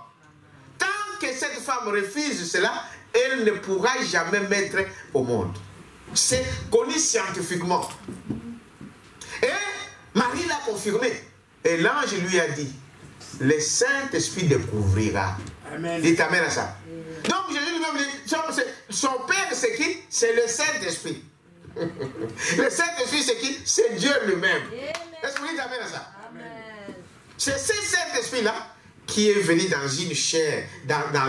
Tant que cette femme refuse cela, elle ne pourra jamais mettre au monde. C'est connu scientifiquement. Et Marie l'a confirmé. Et l'ange lui a dit, le Saint-Esprit découvrira. Amen. Dites amen à ça. Donc Jésus lui-même dit, son Père c'est qui? C'est le Saint-Esprit. Le Saint-Esprit c'est qui? C'est Dieu lui-même. Est-ce que vous dites amen à ça? Amen. C'est ce Saint-Esprit-là qui est venu dans une chair, dans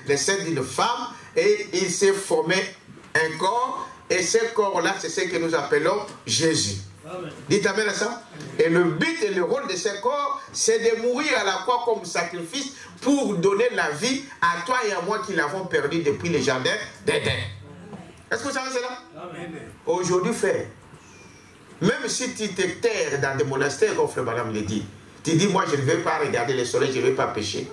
le sein d'une femme, et il s'est formé un corps, et ce corps-là, c'est ce que nous appelons Jésus. Amen. Dites amen à ça. Et le but et le rôle de ce corps, c'est de mourir à la croix comme sacrifice pour donner la vie à toi et à moi qui l'avons perdu depuis le jardin d'Éden. Est-ce que vous savez cela? Aujourd'hui, frère, même si tu te terres dans des monastères, comme Frère Branham le dit, tu dis, moi je ne vais pas regarder le soleil, je ne vais pas pécher.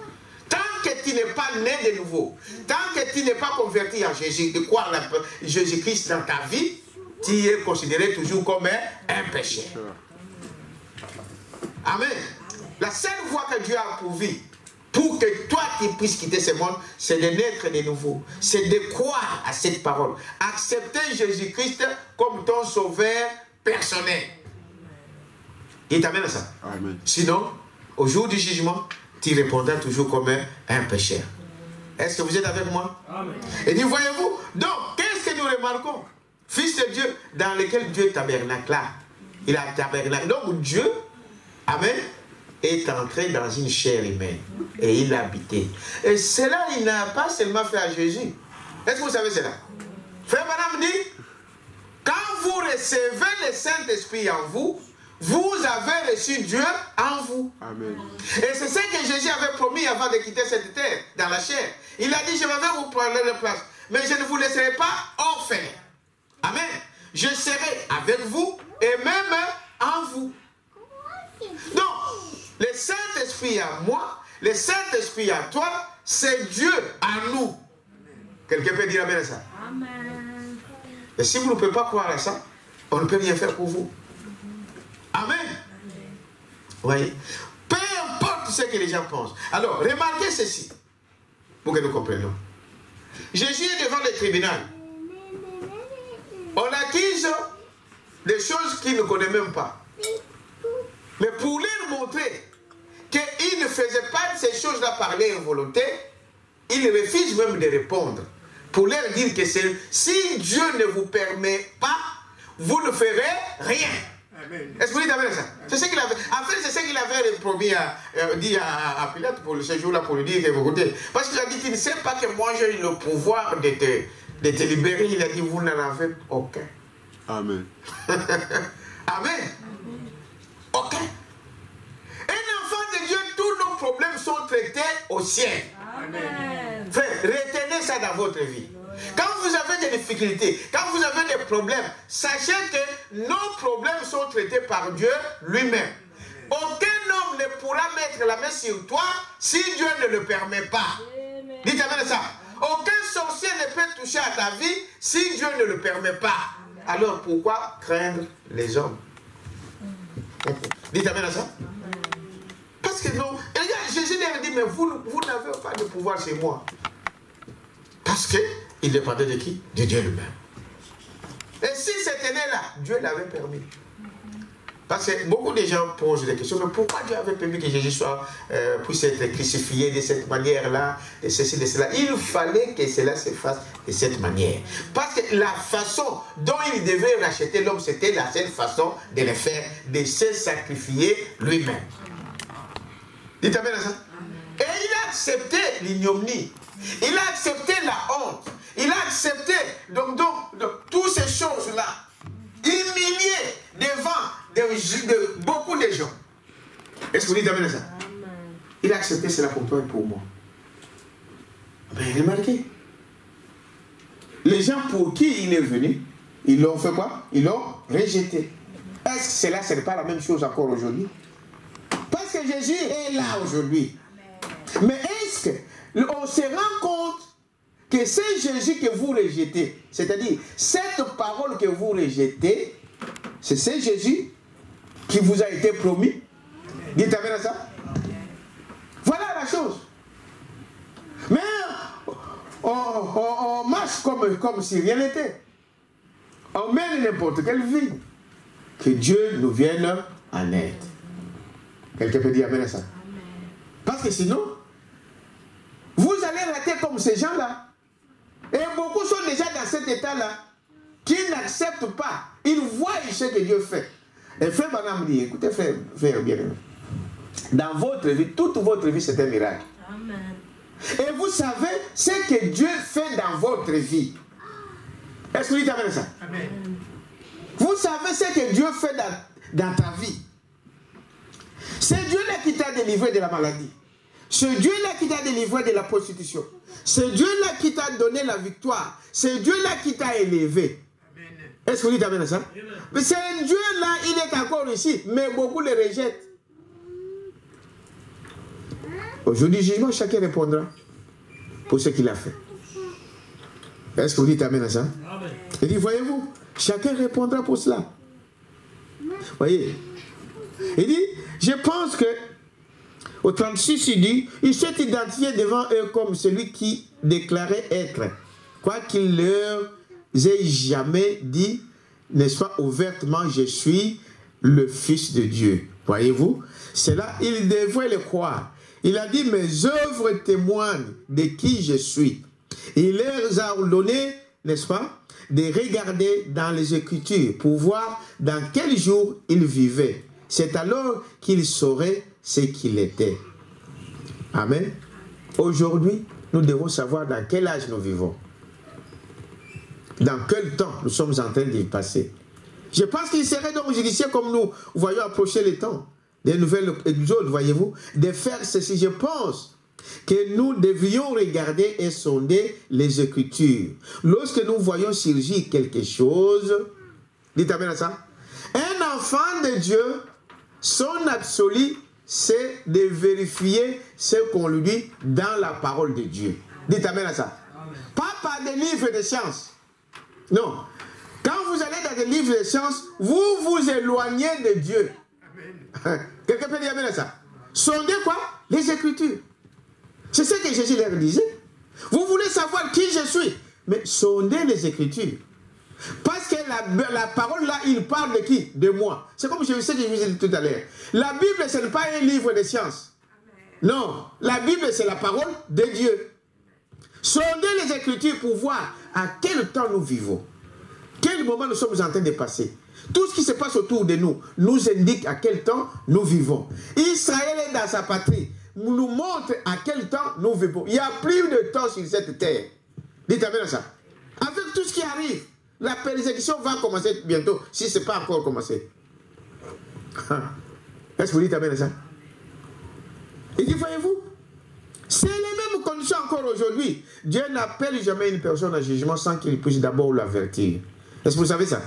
Tant que tu n'es pas né de nouveau, tant que tu n'es pas converti en Jésus, de croire Jésus-Christ dans ta vie, tu es considéré toujours comme un pécheur. Amen. La seule voie que Dieu a pourvu pour que toi tu puisses quitter ce monde, c'est de naître de nouveau. C'est de croire à cette parole. Accepter Jésus-Christ comme ton sauveur personnel. Il t'amène à ça. Amen. Sinon, au jour du jugement, tu répondras toujours comme un pécheur. Est-ce que vous êtes avec moi? Amen. Et dit, voyez-vous, donc, qu'est-ce que nous remarquons? Fils de Dieu, dans lequel Dieu tabernacla. Il a tabernaclé. Donc Dieu, amen, est entré dans une chair humaine. Et il a habité. Et cela, il n'a pas seulement fait à Jésus. Est-ce que vous savez cela? Frère Branham dit, quand vous recevez le Saint-Esprit en vous, vous avez reçu Dieu en vous. Amen. Et c'est ce que Jésus avait promis avant de quitter cette terre, dans la chair. Il a dit, je vais vous prendre la place, mais je ne vous laisserai pas orphelins. Amen. Je serai avec vous et même en vous. Donc, le Saint-Esprit à moi, le Saint-Esprit à toi, c'est Dieu à nous. Quelqu'un peut dire amen à ça? Amen. Et si vous ne pouvez pas croire à ça, on ne peut rien faire pour vous. Amen. Vous voyez? Peu importe ce que les gens pensent. Alors, remarquez ceci, pour que nous comprenions. Jésus est devant le tribunal. On accuse des choses qu'il ne connaît même pas. Mais pour leur montrer qu'il ne faisait pas ces choses-là par leur volonté, il refuse même de répondre. Pour leur dire que si Dieu ne vous permet pas, vous ne ferez rien. Est-ce que vous dites amen ça? C'est ce qu'il avait. En fait, c'est ce qu'il avait promis dit à Pilate pour ce jour-là, pour lui dire, écoutez, parce qu'il a dit qu'il ne sait pas que moi j'ai le pouvoir de te libérer. Il a dit, vous n'en avez aucun. Amen. Amen. Aucun. Un enfant de Dieu, tous nos problèmes sont traités au ciel. Amen. Frère, retenez ça dans votre vie. Quand vous avez des difficultés, quand vous avez des problèmes, sachez que nos problèmes sont traités par Dieu lui-même. Aucun homme ne pourra mettre la main sur toi si Dieu ne le permet pas. Dites amen ça. Aucun sorcier ne peut toucher à ta vie si Dieu ne le permet pas. Alors pourquoi craindre les hommes? Dites amen à ça. Parce que non. Et regarde, Jésus leur dit, mais vous n'avez pas de pouvoir chez moi. Parce qu'il dépendait de qui? De Dieu lui-même. Et si c'était là, Dieu l'avait permis. Parce que beaucoup de gens posent des questions, mais pourquoi Dieu avait permis que Jésus puisse être crucifié de cette manière-là, de ceci, de cela? Il fallait que cela se fasse de cette manière. Parce que la façon dont il devait racheter l'homme, c'était la seule façon de le faire, de se sacrifier lui-même. Dites amen à ça. Et il a accepté l'ignominie. Il a accepté la honte. Il a accepté donc toutes ces choses-là. Humilié devant beaucoup de gens. Est-ce que vous dites amen à ça? Amen. Il a accepté cela pour toi et pour moi. Mais remarquez. Les gens pour qui il est venu, ils l'ont fait quoi? Ils l'ont rejeté. Est-ce que ce n'est pas la même chose encore aujourd'hui? Parce que Jésus est là aujourd'hui. Mais est-ce qu'on se rend compte que c'est Jésus que vous rejetez? C'est-à-dire, cette parole que vous rejetez, c'est ce Jésus qui vous a été promis. Dites amen à ça. Voilà la chose. Mais on marche comme si rien n'était. On mène n'importe quelle vie. Que Dieu nous vienne en aide. Quelqu'un peut dire amen à ça. Parce que sinon, vous allez rater comme ces gens-là. Et beaucoup sont déjà dans cet état-là, qui n'acceptent pas. Ils voient ce que Dieu fait. Et frère Branham dit, écoutez frère bien-aimé, dans votre vie, toute votre vie c'est un miracle. Amen. Et vous savez ce que Dieu fait dans votre vie. Est-ce que vous dites amen à ça? Amen. Vous savez ce que Dieu fait dans ta vie. C'est Dieu-là qui t'a délivré de la maladie. C'est Dieu-là qui t'a délivré de la prostitution. C'est Dieu-là qui t'a donné la victoire. C'est Dieu-là qui t'a élevé. Est-ce que vous dites amen à ça? Mais c'est Dieu-là, il est encore ici, mais beaucoup le rejettent. Aujourd'hui, jugement, chacun répondra pour ce qu'il a fait. Est-ce que vous dites amen à ça? Il dit, voyez-vous, chacun répondra pour cela. Voyez? Il dit, je pense que, au 36, il dit, il s'est identifié devant eux comme celui qui déclarait être, quoi qu'il leur ait jamais dit, n'est-ce pas, ouvertement, je suis le Fils de Dieu. Voyez-vous? C'est là, il devrait le croire. Il a dit, mes œuvres témoignent de qui je suis. Il leur a ordonné, n'est-ce pas, de regarder dans les Écritures pour voir dans quel jour il vivait. C'est alors qu'il saurait ce qu'il était. Amen. Aujourd'hui, nous devons savoir dans quel âge nous vivons. Dans quel temps nous sommes en train d'y passer. Je pense qu'il serait donc judiciaire, comme nous voyons approcher le temps des nouvelles exodes, voyez-vous, de faire ceci. Je pense que nous devions regarder et sonder les Écritures. Lorsque nous voyons surgir quelque chose, dites amen à ça. Un enfant de Dieu, son absolu, c'est de vérifier ce qu'on lui dit dans la parole de Dieu. Dites amen à ça. Amen. Pas par des livres de science. Non. Quand vous allez dans des livres de science, vous vous éloignez de Dieu. Quelqu'un peut dire amen à ça. Sondez quoi? Les Écritures. C'est ce que Jésus leur disait. Vous voulez savoir qui je suis, mais sondez les Écritures. Parce que la parole là, il parle de qui? De moi. C'est comme je sais que je vous ai dit tout à l'heure. La Bible, ce n'est pas un livre de science. Non, la Bible, c'est la parole de Dieu. Sondez les Écritures pour voir à quel temps nous vivons. Quel moment nous sommes en train de passer. Tout ce qui se passe autour de nous nous indique à quel temps nous vivons. Israël est dans sa patrie. Nous montre à quel temps nous vivons. Il n'y a plus de temps sur cette terre. Dites amen à ça. Avec tout ce qui arrive, la persécution va commencer bientôt, si ce n'est pas encore commencé. Est-ce que vous dites amen à ça? Il dit, voyez-vous, c'est les mêmes conditions encore aujourd'hui. Dieu n'appelle jamais une personne à jugement sans qu'il puisse d'abord l'avertir. Est-ce que vous savez ça?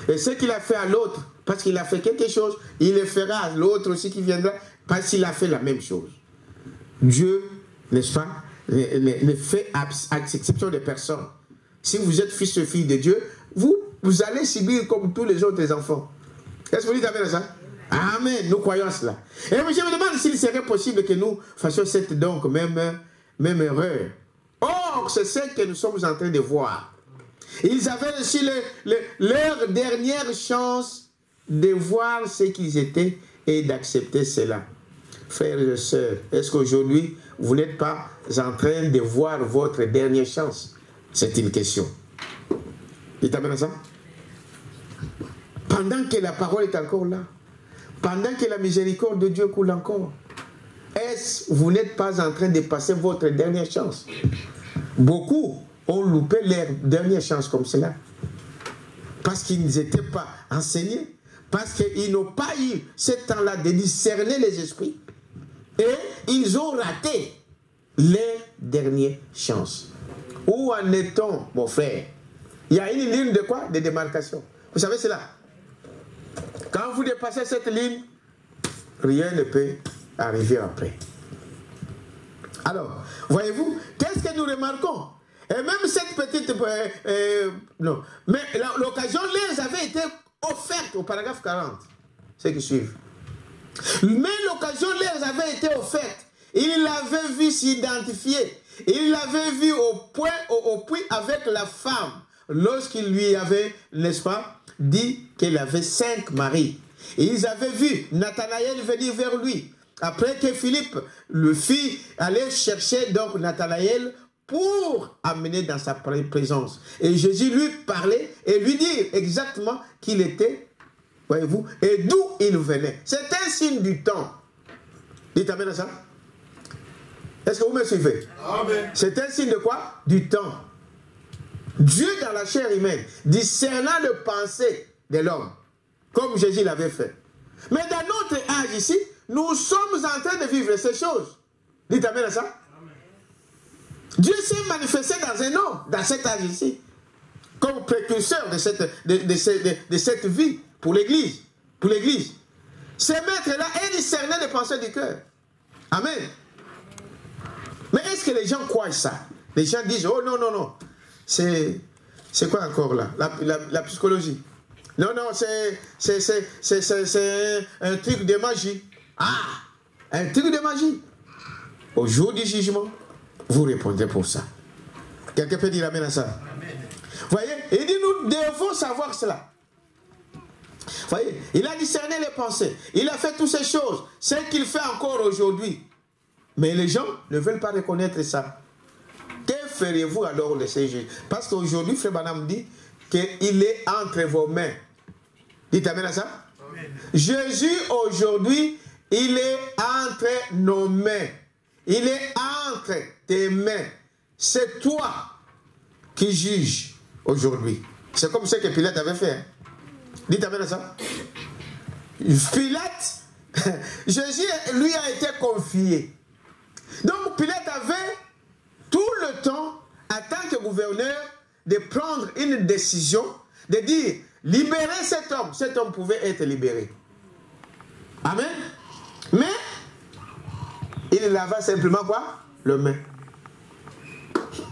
Et ce qu'il a fait à l'autre, parce qu'il a fait quelque chose, il le fera à l'autre aussi qui viendra, parce qu'il a fait la même chose. Dieu, n'est-ce pas, ne fait exception de personne. Si vous êtes fils ou fille de Dieu, vous allez subir comme tous les autres enfants. Est-ce que vous dites amen à ça? Amen, nous croyons cela. Et je me demande s'il serait possible que nous fassions cette donc même erreur. Or, c'est ce que nous sommes en train de voir. Ils avaient aussi leur dernière chance de voir ce qu'ils étaient et d'accepter cela. Frères et sœurs, est-ce qu'aujourd'hui, vous n'êtes pas en train de voir votre dernière chance? C'est une question. Il t'amène à ça? Pendant que la parole est encore là, pendant que la miséricorde de Dieu coule encore, est-ce que vous n'êtes pas en train de passer votre dernière chance? Beaucoup ont loupé leur dernière chance comme cela. Parce qu'ils n'étaient pas enseignés. Parce qu'ils n'ont pas eu ce temps-là de discerner les esprits. Et ils ont raté leur dernière chance. Où en est-on, mon frère? Il y a une ligne de quoi? De démarcation. Vous savez cela? Quand vous dépassez cette ligne, rien ne peut arriver après. Alors, voyez-vous, qu'est-ce que nous remarquons? Et même cette petite... non. Mais l'occasion leur avait été offerte au paragraphe 40. Ceux qui suivent. Mais l'occasion leur avait été offerte. Il l'avait vu s'identifier. Il l'avait vu au puits avec la femme. Lorsqu'il lui avait, n'est-ce pas, dit qu'elle avait 5 maris. Et ils avaient vu Nathanaël venir vers lui. Après que Philippe le fit aller chercher donc Nathanaël pour amener dans sa présence. Et Jésus lui parlait et lui dit exactement qui il était, voyez-vous, et d'où il venait. C'est un signe du temps. Dites amen à ça. Est-ce que vous me suivez? C'est un signe de quoi? Du temps. Dieu dans la chair humaine, discernant les pensées de l'homme, comme Jésus l'avait fait. Mais dans notre âge ici, nous sommes en train de vivre ces choses. Dites amen à ça. Amen. Dieu s'est manifesté dans un homme, dans cet âge ici, comme précurseur de cette vie pour l'Église. Pour l'Église. Ces maîtres-là discernaient les pensées du cœur. Amen. Mais est-ce que les gens croient ça? Les gens disent, oh non, non, non. C'est quoi encore là? La psychologie. Non, non, c'est un truc de magie. Ah, un truc de magie. Au jour du jugement, vous répondez pour ça. Quelqu'un peut dire amen à ça? Voyez, il dit, nous devons savoir cela. Voyez, il a discerné les pensées. Il a fait toutes ces choses. Ce qu'il fait encore aujourd'hui. Mais les gens ne veulent pas reconnaître ça. Que ferez-vous alors de ces Jésus? Parce qu'aujourd'hui, Frère Branham dit qu'il est entre vos mains. Dites amen à ça? Amen. Jésus, aujourd'hui, il est entre nos mains. Il est entre tes mains. C'est toi qui juges aujourd'hui. C'est comme ce que Pilate avait fait. Hein? Dites amen à ça. Pilate, Jésus, lui, a été confié. Donc, Pilate avait tout le temps, en tant que gouverneur, de prendre une décision, de dire, libérez cet homme. Cet homme pouvait être libéré. Amen. Mais, il lava simplement quoi? Le main.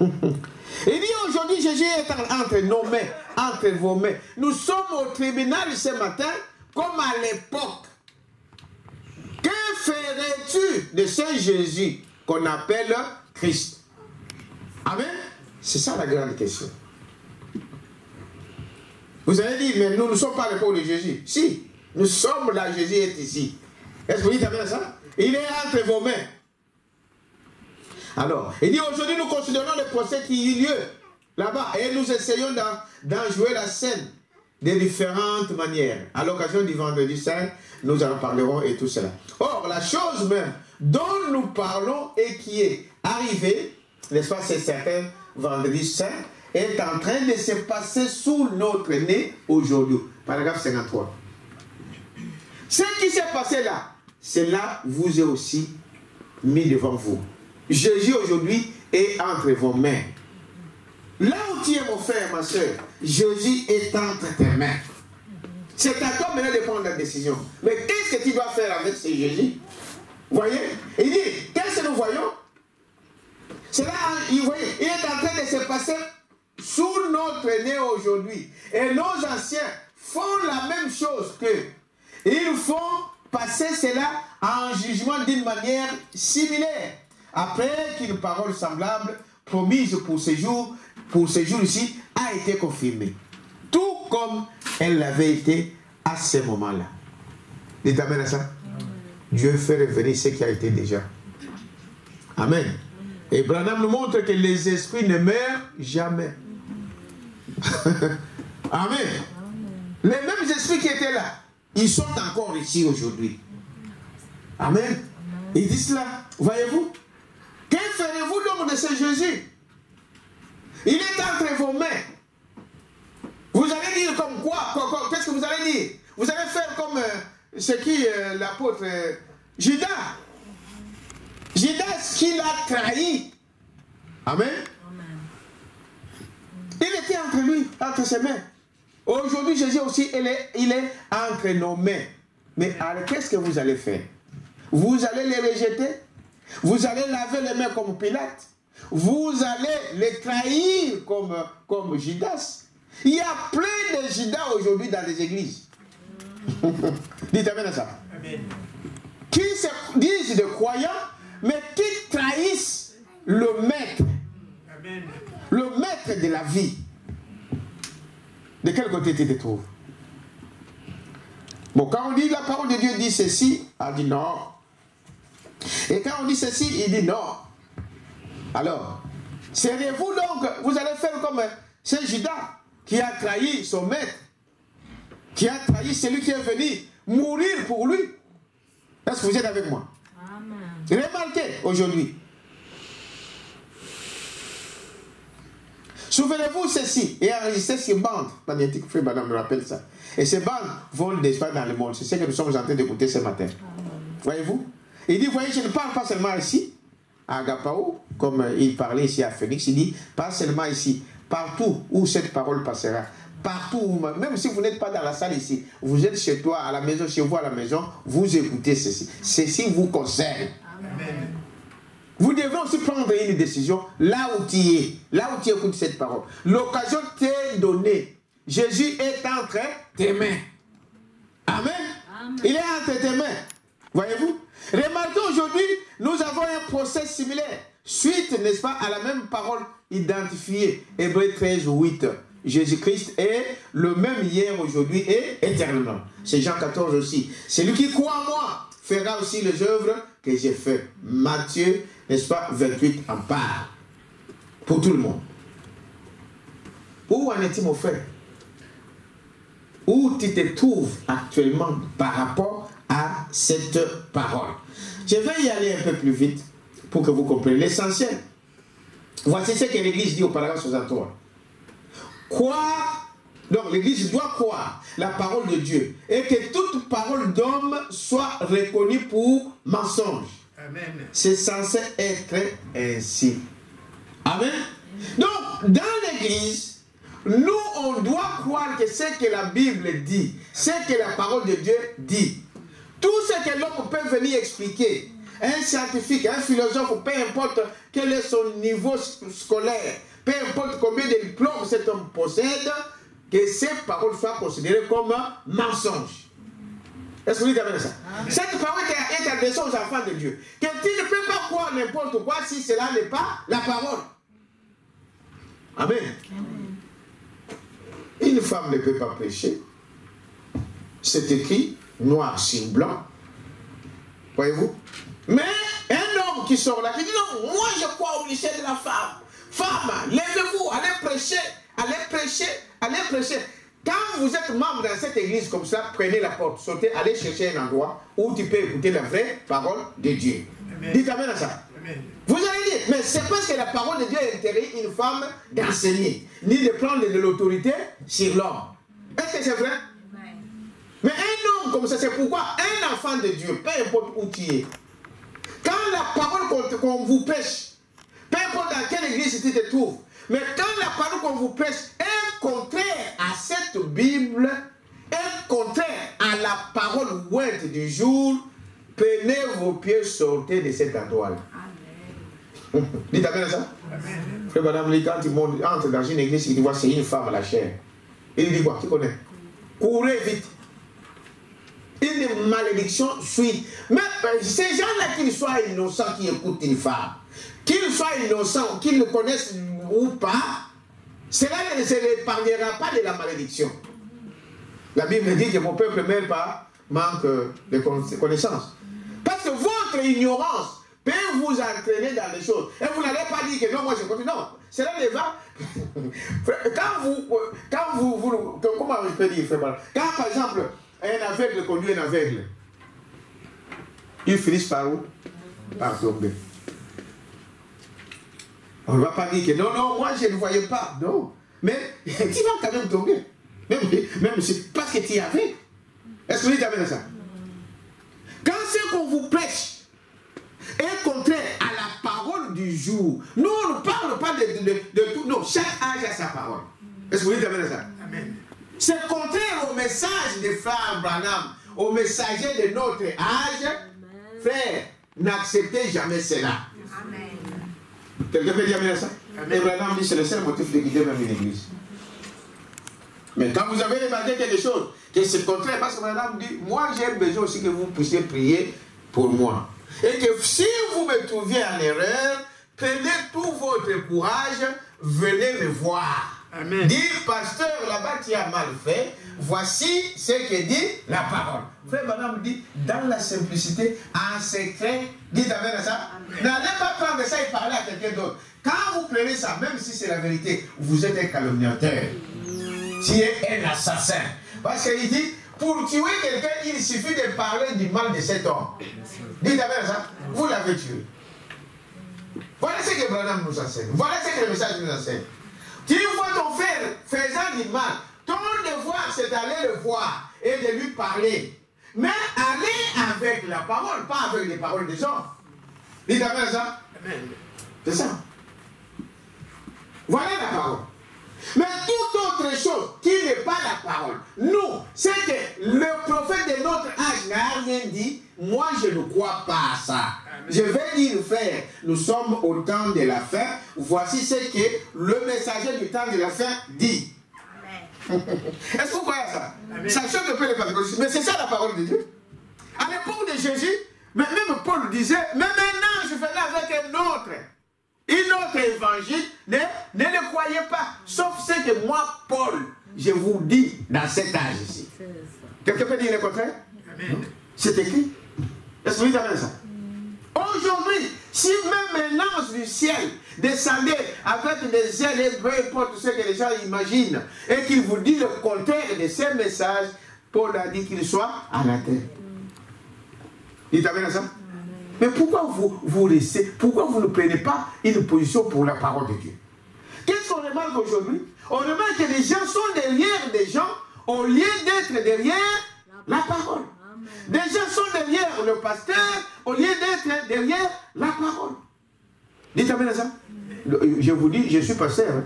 Il dit aujourd'hui, Jésus est entre nos mains, entre vos mains. Nous sommes au tribunal ce matin, comme à l'époque. Que ferais-tu de ce Jésus qu'on appelle Christ? Amen. C'est ça la grande question. Vous allez dire, mais nous ne sommes pas l'époque de Jésus. Si, nous sommes là, Jésus est ici. Est-ce que vous dites amen à ça? Il est entre vos mains. Alors, il dit aujourd'hui nous considérons le procès qui eut lieu là-bas et nous essayons d'en jouer la scène de différentes manières. À l'occasion du vendredi saint, nous en parlerons et tout cela. Or, la chose même dont nous parlons et qui est arrivée, n'est-ce pas, c'est certain, vendredi saint, est en train de se passer sous notre nez aujourd'hui. Paragraphe 53. Ce qui s'est passé là, c'est là vous est aussi mis devant vous. Jésus aujourd'hui est entre vos mains. Là où tu es mon frère, ma soeur, Jésus est entre tes mains. C'est à toi maintenant de prendre la décision. Mais qu'est-ce que tu dois faire avec ce Jésus? Vous voyez? Il dit, qu'est-ce que nous voyons? C'est là, vous voyez, il est en train de se passer sous notre nez aujourd'hui. Et nos anciens font la même chose qu'eux. Ils font passer cela en jugement d'une manière similaire. Après qu'une parole semblable, promise pour ce jour-ci, a été confirmée. Tout comme elle l'avait été à ce moment-là. Dites amen à ça. Amen. Dieu fait revenir ce qui a été déjà. Amen. Et Branham nous montre que les esprits ne meurent jamais. Amen. Les mêmes esprits qui étaient là, ils sont encore ici aujourd'hui. Amen. Ils disent cela. Voyez-vous? Que ferez-vous donc de ce Jésus? Il est entre vos mains. Vous allez dire comme quoi? Qu'est-ce que vous allez dire? Vous allez faire comme ce qui l'apôtre Judas. Judas qui l'a trahi. Amen. Amen. Il était entre lui, entre ses mains. Aujourd'hui, Jésus aussi, il est entre nos mains. Mais alors, qu'est-ce que vous allez faire? Vous allez les rejeter? Vous allez laver les mains comme Pilate? Vous allez les trahir comme Judas? Il y a plein de Judas aujourd'hui dans les églises. Dites amen à ça. Amen. Qui se disent de croyants, mais qui trahissent le maître. Amen. Le maître de la vie. De quel côté tu te trouves? Bon, quand on dit la parole de Dieu dit ceci, elle dit non. Et quand on dit ceci, il dit non. Alors, serez-vous donc, vous allez faire comme ce Judas qui a trahi son maître, qui a trahi celui qui est venu mourir pour lui. Est-ce que vous êtes avec moi? Amen. Remarquez aujourd'hui. Souvenez-vous ceci, et enregistrez ces bandes magnétiques, frère Madame me rappelle ça. Et ces bandes vont d'espace dans le monde. C'est ce que nous sommes en train d'écouter ce matin. Voyez-vous? Il dit, voyez, je ne parle pas seulement ici, à Agapao, comme il parlait ici à Phoenix, il dit, pas seulement ici, partout où cette parole passera. Partout, même si vous n'êtes pas dans la salle ici, vous êtes chez toi, à la maison, chez vous à la maison, vous écoutez ceci. Ceci vous concerne. Amen. Vous devez aussi prendre une décision là où tu es, là où tu écoutes cette parole. L'occasion t'est donnée. Jésus est entre tes mains. Amen. Amen. Il est entre tes mains. Voyez-vous? Remarquez aujourd'hui, nous avons un procès similaire. Suite, n'est-ce pas, à la même parole identifiée. Hébreux 13, 8. Jésus-Christ est le même hier, aujourd'hui et éternellement. C'est Jean 14 aussi. Celui qui croit en moi fera aussi les œuvres que j'ai faites. Matthieu, n'est-ce pas, 28 en part. Pour tout le monde. Où en est-il, mon frère? Où tu te trouves actuellement par rapport à cette parole? Je vais y aller un peu plus vite pour que vous compreniez l'essentiel. Voici ce que l'Église dit au paragraphe 63. Croire, donc l'Église doit croire la parole de Dieu et que toute parole d'homme soit reconnue pour mensonge. Amen. C'est censé être ainsi. Amen. Donc, dans l'Église, nous, on doit croire que ce que la Bible dit, ce que la parole de Dieu dit, tout ce que l'homme peut venir expliquer, un scientifique, un philosophe, peu importe quel est son niveau scolaire, peu importe combien de diplômes cet homme possède, que ces paroles soient considérées comme un mensonge. Est-ce que vous dites ça? Amen. Cette parole est adressée aux enfants de Dieu. Que tu ne peux pas croire n'importe quoi si cela n'est pas la parole. Amen. Amen. Une femme ne peut pas pécher. C'est écrit noir sur blanc. Voyez-vous? Mais un homme qui sort là, qui dit non, moi je crois au lycée de la femme. Femme, lèvez-vous, allez prêcher, allez prêcher, allez prêcher. Quand vous êtes membre dans cette église comme ça, prenez la porte, sautez, allez chercher un endroit où tu peux écouter la vraie parole de Dieu. Amen. Dites amen à ça. Amen. Vous allez dire, mais c'est parce que la parole de Dieu interdit une femme d'enseigner, ni de prendre de l'autorité sur l'homme. Est-ce que c'est vrai? Amen. Mais un homme comme ça, c'est pourquoi un enfant de Dieu, peu importe où tu es, quand la parole qu'on vous prêche, peu importe dans quelle église tu te trouves, mais quand la parole qu'on vous prêche est contraire à cette Bible, est contraire à la parole ouinte du jour, prenez vos pieds, sortez de cet endroit-là. Amen. Dites amen à ça? Amen. Frère Madame Lee, quand il entre dans une église, il dit, c'est une femme à la chair. Il dit quoi? Tu connais? Courez vite. Une malédiction suit. Mais ces gens-là, qu'ils soient innocents, qui écoutent une femme, qu'ils soient innocents, qu'ils le connaissent ou pas, cela ne les épargnera pas de la malédiction. La Bible dit que mon peuple meurt par manque de connaissance. Parce que votre ignorance peut vous entraîner dans les choses. Et vous n'allez pas dire que non, moi je continue. Non, cela ne va. Quand vous comment je peux dire, frère? Quand par exemple, un aveugle conduit un aveugle, il finit par où? Par tomber. On ne va pas dire que non, non, moi je ne voyais pas. Non. Mais tu vas quand même tomber. Même c'est parce que tu y avais. Est-ce que vous dites avec ça? Quand ce qu'on vous prêche est contraire à la parole du jour, nous on ne parle pas de tout. Non, chaque âge a sa parole. Est-ce que vous dites avec ça? Amen. C'est contraire au message de Frère Branham, au messager de notre âge. Amen. Frère, n'acceptez jamais cela. Amen. Quelqu'un peut dire amen à ça? Et Branham dit c'est le seul motif de guider même une église. Mais quand vous avez remarqué quelque chose, que c'est contraire, parce que Branham dit, moi j'ai besoin aussi que vous puissiez prier pour moi. Et que si vous me trouviez en erreur, prenez tout votre courage, venez me voir. Amen. Dit, pasteur, là-bas tu as mal fait, voici ce que dit la parole. Frère Branham dit, dans la simplicité, en secret, dites amen à ça. N'allez pas prendre ça et parler à quelqu'un d'autre. Quand vous prenez ça, même si c'est la vérité, vous êtes un calomniateur. Tu es un assassin. Parce qu'il dit, pour tuer quelqu'un, il suffit de parler du mal de cet homme. Dites amen à ça. Vous l'avez tué. Voilà ce que Branham nous enseigne. Voilà ce que le message nous enseigne. Tu vois ton frère faisant du mal. Ton devoir, c'est d'aller le voir et de lui parler. Mais aller avec la parole, pas avec les paroles des hommes. Dites amen ça. C'est ça. Voilà la parole. Mais toute autre chose qui n'est pas la parole, nous, c'est que le prophète de notre âge n'a rien dit. Moi, je ne crois pas à ça. Amen. Je vais dire, frère, nous sommes au temps de la fin. Voici ce que le messager du temps de la fin dit. Est-ce que vous croyez à ça? Amen. Ça choque un peu les pentecôtistes, mais c'est ça la parole de Dieu. À l'époque de Jésus, même Paul disait, mais maintenant je venais avec un autre évangile, ne le croyez pas, sauf ce que moi, Paul, je vous dis dans cet âge ici. Quelqu'un peut dire le contraire? C'est écrit. Est-ce que vous avez ça? Aujourd'hui, si même l'ange du ciel descendait avec des ailes et peu importe ce que les gens imaginent, et qu'il vous dit le contraire de ces messages, Paul a dit qu'il soit à la terre. Il avez ça? Mais pourquoi vous laissez, pourquoi vous ne prenez pas une position pour la parole de Dieu? Qu'est-ce qu'on remarque aujourd'hui? On remarque que les gens sont derrière des gens au lieu d'être derrière la parole. Des gens sont derrière le pasteur au lieu d'être derrière la parole. Dites amen ça. Je vous dis, je suis pasteur. Hein.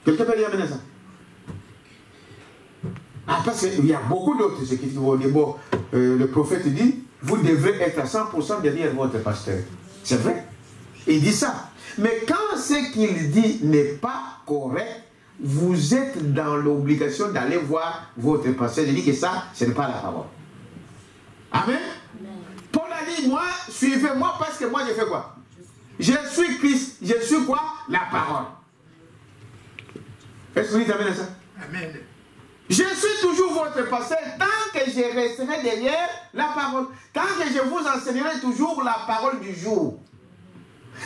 Quelqu'un peut dire amen ça? Ah, parce qu'il y a beaucoup d'autres qui vont dire, bon, le prophète dit, vous devrez être à 100% derrière votre pasteur. C'est vrai. Il dit ça. Mais quand ce qu'il dit n'est pas correct, vous êtes dans l'obligation d'aller voir votre pasteur. Il dit que ça, ce n'est pas la parole. Amen. Paul a dit, moi, suivez-moi parce que moi, je fais quoi? Je suis Christ. Je suis quoi? La parole. Est-ce que vous dites amen à ça? Amen. Je suis toujours votre pasteur tant que je resterai derrière la parole. Tant que je vous enseignerai toujours la parole du jour.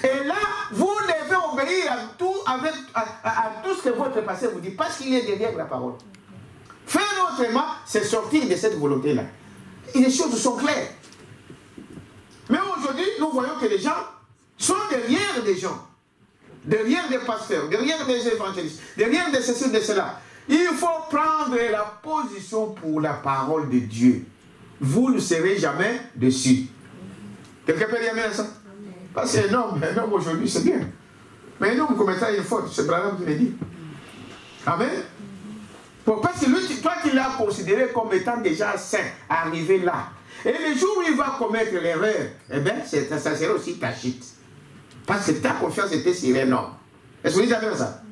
Et là, vous devez obéir à tout ce que votre pasteur vous dit, parce qu'il est derrière la parole. Faire autrement, c'est sortir de cette volonté-là. Et les choses sont claires. Mais aujourd'hui, nous voyons que les gens sont derrière des gens. Derrière des pasteurs, derrière des évangélistes, derrière de ceci, de cela. Il faut prendre la position pour la parole de Dieu. Vous ne serez jamais dessus. Quelqu'un peut dire amen à ça? Parce qu'un homme aujourd'hui, c'est bien. Mais un homme commettra une faute, c'est Branham qui le dit. Amen. Bon, parce que lui, toi, tu l'as considéré comme étant déjà saint, arrivé là. Et le jour où il va commettre l'erreur, eh bien, ça sera aussi ta chute. Parce que ta confiance était sur un homme. Est-ce que vous dites amen ça?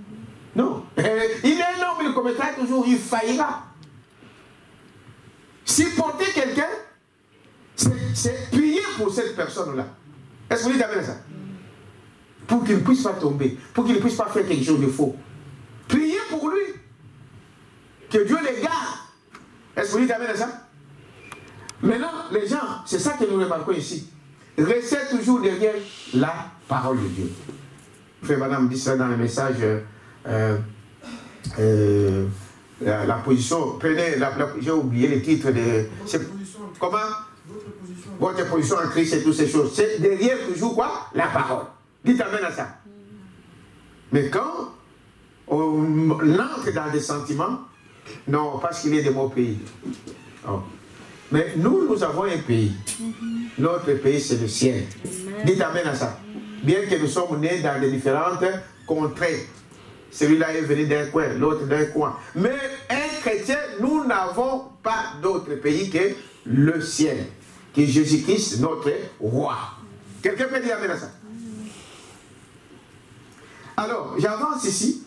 Non. Il est un homme, il commettra toujours, il faillira. Supporter quelqu'un, c'est prier pour cette personne-là. Est-ce que vous dites amen ça? Pour qu'il ne puisse pas tomber, pour qu'il ne puisse pas faire quelque chose de faux. Priez pour lui. Que Dieu les garde. Est-ce que vous dites amen ça? Maintenant, les gens, c'est ça que nous remarquons ici. Restez toujours derrière la parole de Dieu. Frère Madame dit ça dans le message. La position, prenez, j'ai oublié le titre de... Comment? Votre position en Christ et toutes ces choses. C'est derrière toujours quoi? La parole. Dites amen à ça. Mais quand on entre dans des sentiments, non, parce qu'il est de mon pays. Oh. Mais nous avons un pays. Notre pays, c'est le ciel. Dites amen à ça. Bien que nous sommes nés dans des différentes contrées. Celui-là est venu d'un coin, l'autre d'un coin. Mais un chrétien, nous n'avons pas d'autre pays que le ciel. Que Jésus-Christ, notre roi. Quelqu'un peut dire amen à ça? Alors, j'avance ici.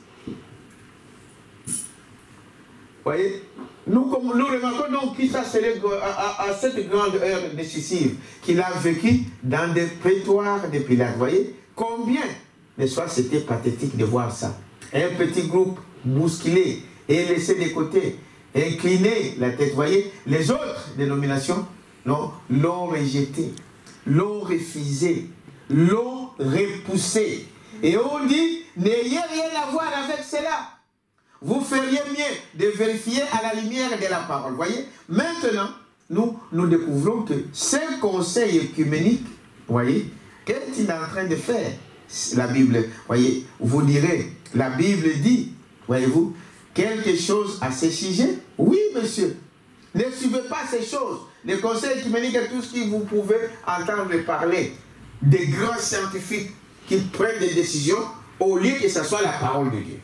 Vous voyez, nous remarquons donc Christ à cette grande heure décisive qu'il a vécu dans des prétoires de Pilate. Vous voyez, combien, n'est-ce pas, c'était pathétique de voir ça. Un petit groupe bousculé et laissé de côté, incliné la tête. Vous voyez, les autres dénominations l'ont rejeté, l'ont refusé, l'ont repoussé. Et on dit, n'ayez rien à voir avec cela. Vous feriez mieux de vérifier à la lumière de la parole. Vous voyez, maintenant, nous découvrons que ce conseil œcuménique, vous voyez, qu'est-ce qu'il est en train de faire? La Bible, vous voyez, vous direz, La Bible dit, voyez-vous, quelque chose à ce sujet? Oui, monsieur. Ne suivez pas ces choses. Les conseils qui me disent que tout ce que vous pouvez entendre parler des grands scientifiques qui prennent des décisions au lieu que ce soit la parole de Dieu.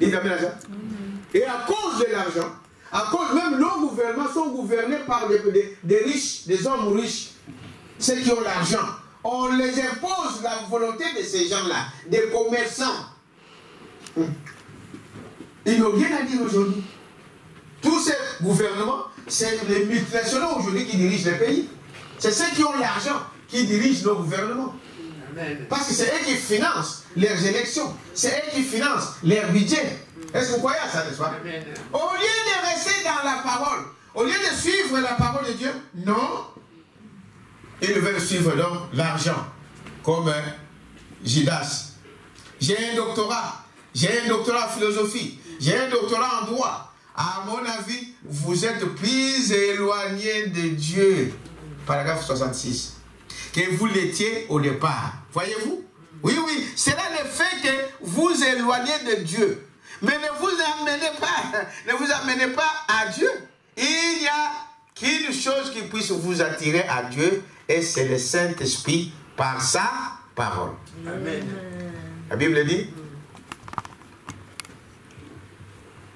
Dites amen à ça. Et à cause de l'argent, à cause même nos gouvernements sont gouvernés par des riches, des hommes riches, ceux qui ont l'argent. On les impose la volonté de ces gens-là, des commerçants. Ils n'ont rien à dire aujourd'hui. Tous ces gouvernements, c'est les multinationaux aujourd'hui qui dirigent les pays. C'est ceux qui ont l'argent qui dirigent nos gouvernements. Parce que c'est eux qui financent leurs élections. C'est eux qui financent leur budget. Est-ce que vous croyez à ça, n'est-ce pas? Au lieu de rester dans la parole, au lieu de suivre la parole de Dieu, non. Ils veulent suivre donc l'argent. Comme Judas. J'ai un doctorat. J'ai un doctorat en philosophie. J'ai un doctorat en droit. À mon avis, vous êtes plus éloigné de Dieu. Paragraphe 66. Que vous l'étiez au départ. Voyez-vous? Oui, oui. C'est là le fait que vous éloignez de Dieu. Mais ne vous amenez pas à Dieu. Il n'y a qu'une chose qui puisse vous attirer à Dieu, et c'est le Saint-Esprit par sa parole. Amen. La Bible dit,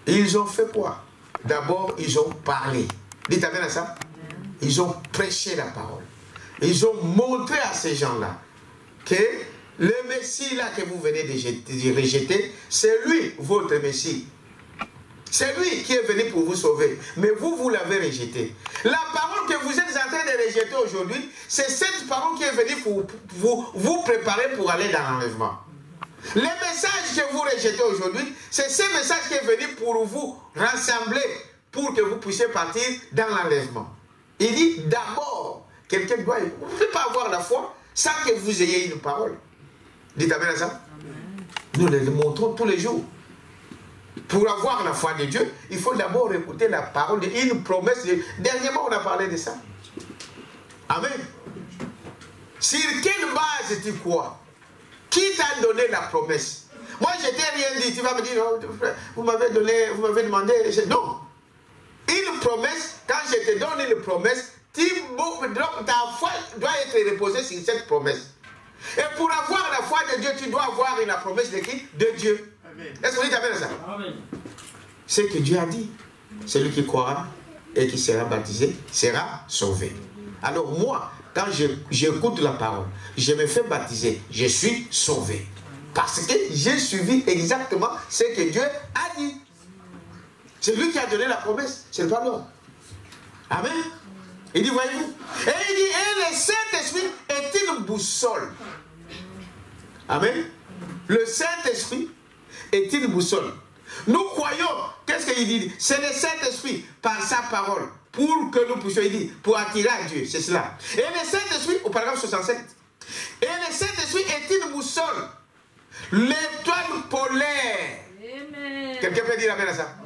ils ont fait quoi? D'abord, ils ont parlé. Dites amen à ça. Ils ont prêché la parole. Ils ont montré à ces gens-là que le Messie là que vous venez de rejeter, c'est lui, votre Messie. C'est lui qui est venu pour vous sauver. Mais vous, vous l'avez rejeté. La parole que vous êtes en train de rejeter aujourd'hui, c'est cette parole qui est venue pour vous préparer pour aller dans l'enlèvement. Le message que vous rejetez aujourd'hui, c'est ce message qui est venu pour vous rassembler, pour que vous puissiez partir dans l'enlèvement. Il dit d'abord, quelqu'un doit... Vous ne pouvez pas avoir la foi sans que vous ayez une parole. Dites amen à ça. Nous le montrons tous les jours. Pour avoir la foi de Dieu, il faut d'abord écouter la parole, une promesse. Dernièrement, on a parlé de ça. Amen. Sur quelle base tu crois? Qui t'a donné la promesse? Moi, je t'ai rien dit. Tu vas me dire, oh, vous m'avez demandé. Non. Une promesse, quand je te donne une promesse, ta foi doit être reposée sur cette promesse. Et pour avoir la foi de Dieu, tu dois avoir la promesse de qui? De Dieu. Est-ce que vous dites amen à ça? Amen. Ce que Dieu a dit, celui qui croira et qui sera baptisé sera sauvé. Alors moi, quand j'écoute la parole, je me fais baptiser, je suis sauvé. Parce que j'ai suivi exactement ce que Dieu a dit. C'est lui qui a donné la promesse, c'est pas l'homme. Amen. Il dit, voyez-vous, et il dit, et le Saint-Esprit est une boussole. Amen. Le Saint-Esprit est une boussole. Nous croyons, qu'est-ce qu'il dit? C'est le Saint-Esprit par sa parole, pour que nous puissions, il dit, pour attirer à Dieu, c'est cela. Et le Saint-Esprit, au paragraphe 67, et le Saint-Esprit est une boussole, l'étoile polaire. Quelqu'un peut dire amen à ça?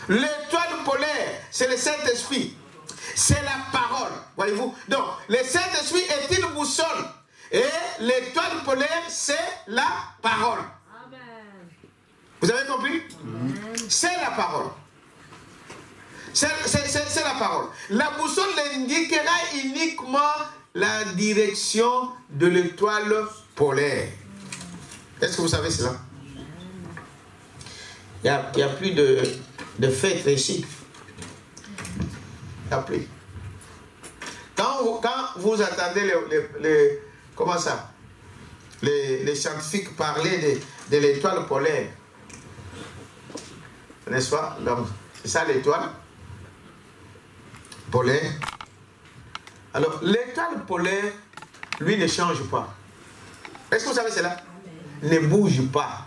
L'étoile polaire, c'est le Saint-Esprit. C'est la parole, voyez-vous. Donc, le Saint-Esprit est une boussole. Et l'étoile polaire, c'est la parole. Amen. Vous avez compris? C'est la parole. C'est la parole. La boussole indiquera uniquement la direction de l'étoile polaire. Est-ce que vous savez cela? Il n'y a plus de fêtes ici. Il n'y a plus. Quand vous attendez comment ça? Les scientifiques parler de l'étoile polaire. N'est-ce pas? C'est ça l'étoile polaire. Alors, l'étoile polaire, lui, ne change pas. Est-ce que vous savez cela? Ne bouge pas.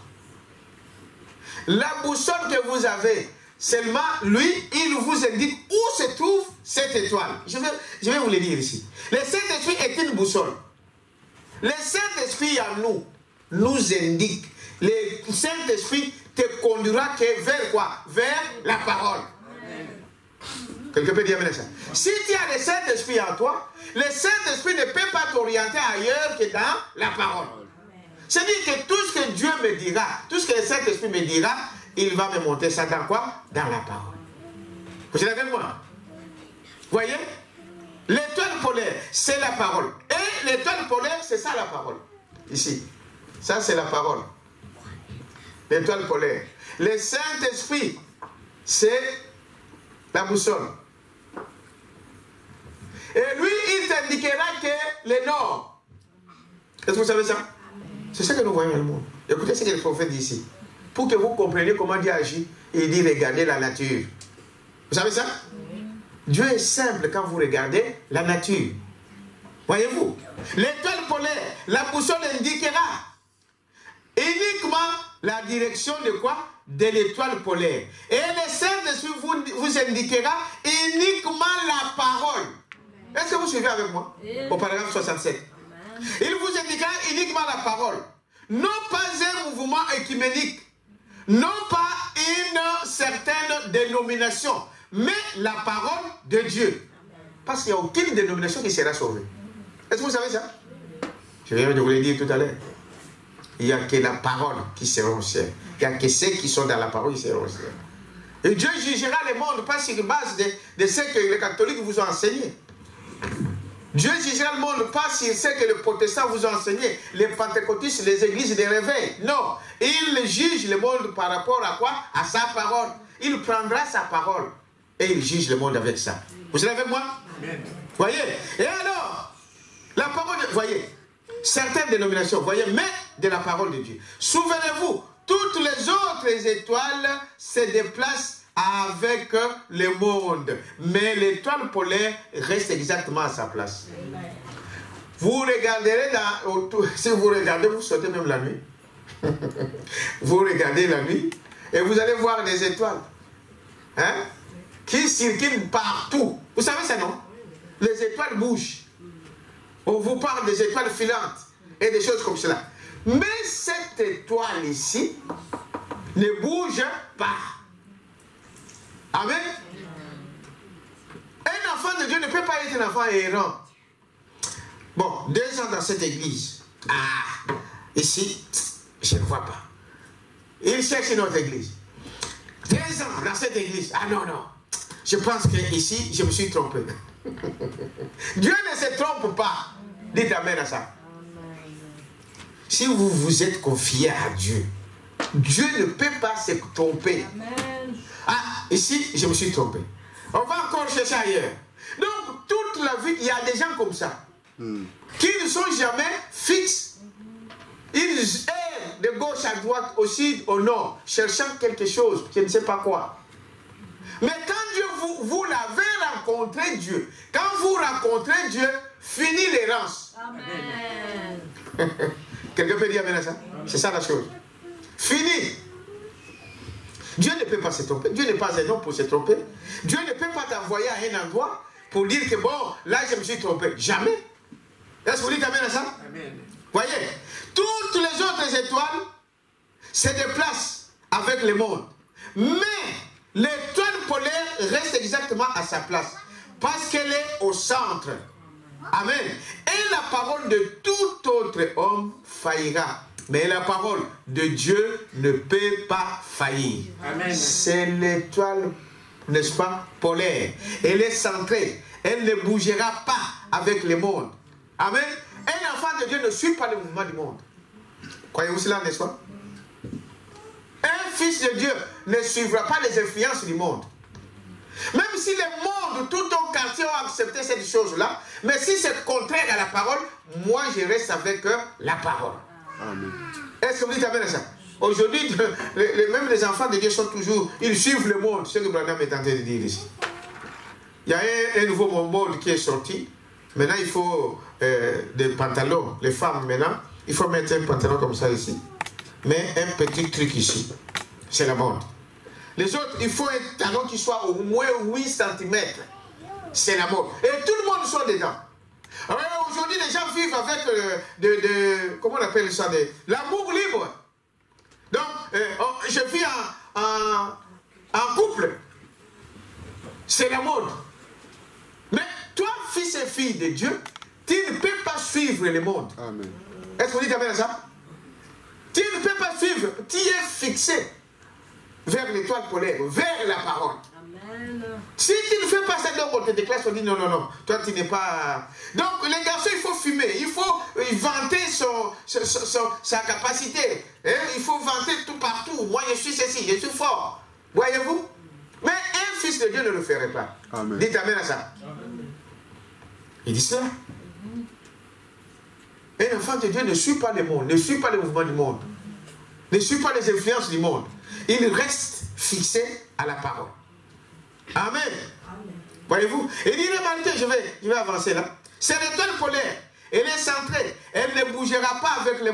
La boussole que vous avez, seulement, lui, il vous indique où se trouve cette étoile. Je vais vous le dire ici. Le Saint-Esprit est une boussole. Le Saint-Esprit en nous indique. Le Saint-Esprit te conduira vers quoi? Vers la parole. Quelqu'un peut dire ça? Si tu as le Saint-Esprit en toi, le Saint-Esprit ne peut pas t'orienter ailleurs que dans la parole. C'est-à-dire que tout ce que Dieu me dira, tout ce que le Saint-Esprit me dira, il va me montrer ça dans quoi? Dans la parole. Vous êtes avec moi? Voyez? L'étoile polaire, c'est la parole. Et l'étoile polaire, c'est ça la parole. Ici. Ça, c'est la parole. L'étoile polaire. Le Saint-Esprit, c'est la boussole. Et lui, il t'indiquera que le nord. Est-ce que vous savez ça? C'est ça que nous voyons dans le monde. Écoutez ce que le prophète dit ici. Pour que vous compreniez comment Dieu agit, il dit regardez la nature. Vous savez ça? Dieu est simple quand vous regardez la nature. Voyez-vous? L'étoile polaire, la boussole indiquera uniquement la direction de quoi? De l'étoile polaire. Et le Saint-Esprit vous indiquera uniquement la parole. Est-ce que vous suivez avec moi? Au paragraphe 67. Il vous indiquera uniquement la parole. Non pas un mouvement écuménique. Non pas une certaine dénomination. Mais la parole de Dieu. Parce qu'il n'y a aucune dénomination qui sera sauvée. Est-ce que vous savez ça? Je viens de vous le dire tout à l'heure. Il n'y a que la parole qui sera au ciel. Il n'y a que ceux qui sont dans la parole qui seront au ciel. Et Dieu jugera le monde pas sur base de ce que les catholiques vous ont enseigné. Dieu jugera le monde pas sur ce que les protestants vous ont enseigné, les pentecôtistes, les églises des réveils. Non, il juge le monde par rapport à quoi? À sa parole. Il prendra sa parole et il juge le monde avec ça. Vous êtes avec moi? Amen. Voyez? Et alors, la parole de... Voyez, certaines dénominations, voyez, mais de la parole de Dieu. Souvenez-vous, toutes les autres étoiles se déplacent avec le monde. Mais l'étoile polaire reste exactement à sa place. Vous regarderez si vous regardez, vous sautez même la nuit. Vous regardez la nuit et vous allez voir des étoiles. Hein? Qui circulent partout. Vous savez ça, non? Les étoiles bougent. On vous parle des étoiles filantes et des choses comme cela. Mais cette étoile ici ne bouge pas. Amen. Un enfant de Dieu ne peut pas être un enfant errant. Bon, 2 ans dans cette église. Ah, ici, je ne vois pas. Il cherche une autre église. 2 ans dans cette église. Ah non, non. Je pense que ici, je me suis trompé. Dieu ne se trompe pas. Dites amen à ça. Si vous vous êtes confié à Dieu, Dieu ne peut pas se tromper. Amen. Ah, ici, je me suis trompé. On va encore chercher ailleurs. Donc, toute la vie, il y a des gens comme ça, qui ne sont jamais fixes. Ils errent de gauche à droite, au sud, au nord, cherchant quelque chose, je ne sais pas quoi. Mais quand Dieu vous l'avez rencontré, Dieu, quand vous rencontrez Dieu, fini l'errance. Amen. Quelqu'un peut dire amen à ça? C'est ça la chose. Fini. Dieu ne peut pas se tromper. Dieu n'est pas un homme pour se tromper. Dieu ne peut pas t'envoyer à un endroit pour dire que bon, là je me suis trompé. Jamais. Est-ce que vous dites amen à ça? Amen. Voyez, toutes les autres étoiles se déplacent avec le monde. Mais l'étoile polaire reste exactement à sa place. Parce qu'elle est au centre. Amen. Et la parole de tout autre homme faillira. Mais la parole de Dieu ne peut pas faillir. C'est l'étoile, n'est-ce pas, polaire. Elle est centrée. Elle ne bougera pas avec le monde. Amen. Un enfant de Dieu ne suit pas le mouvement du monde. Croyez-vous cela, n'est-ce pas? Un fils de Dieu ne suivra pas les influences du monde. Même si le monde, tout ton quartier ont accepté cette chose-là, mais si c'est contraire à la parole, moi je reste avec la parole. Amen. Est-ce que vous dites amen à ça? Aujourd'hui, même les enfants de Dieu sont toujours, ils suivent le monde, ce que Branham est en train de dire ici. Il y a un nouveau mode qui est sorti. Maintenant, il faut des pantalons. Les femmes, maintenant, il faut mettre un pantalon comme ça ici. Mais un petit truc ici. C'est la mode. Les autres, il faut un talon qui soit au moins 8 cm. C'est la mode. Et tout le monde soit dedans. Aujourd'hui, les gens vivent avec comment on appelle ça, l'amour libre. Donc, je vis en couple. C'est la mode. Mais toi, fils et fille de Dieu, tu ne peux pas suivre le monde. Amen. Est-ce que vous dites amen à ça? ne peux pas suivre. Tu es fixé vers l'étoile polaire, vers la parole. Amen. Si tu ne fais pas ça, donc on te déclare, on dit non, non, non, toi tu n'es pas... Donc les garçons, il faut fumer, il faut vanter sa capacité. Hein? Il faut vanter tout partout. Moi je suis ceci, je suis fort. Voyez-vous? Mais un fils de Dieu ne le ferait pas. Amen. Dites amen à ça. Amen. Il dit cela. Un enfant de Dieu ne suit pas le monde, ne suit pas le mouvement du monde, ne suit pas les influences du monde. Il reste fixé à la parole. Amen. Voyez-vous? Il dit, remarquez, je vais avancer là. C'est l'étoile polaire. Elle est centrée. Elle ne bougera pas avec le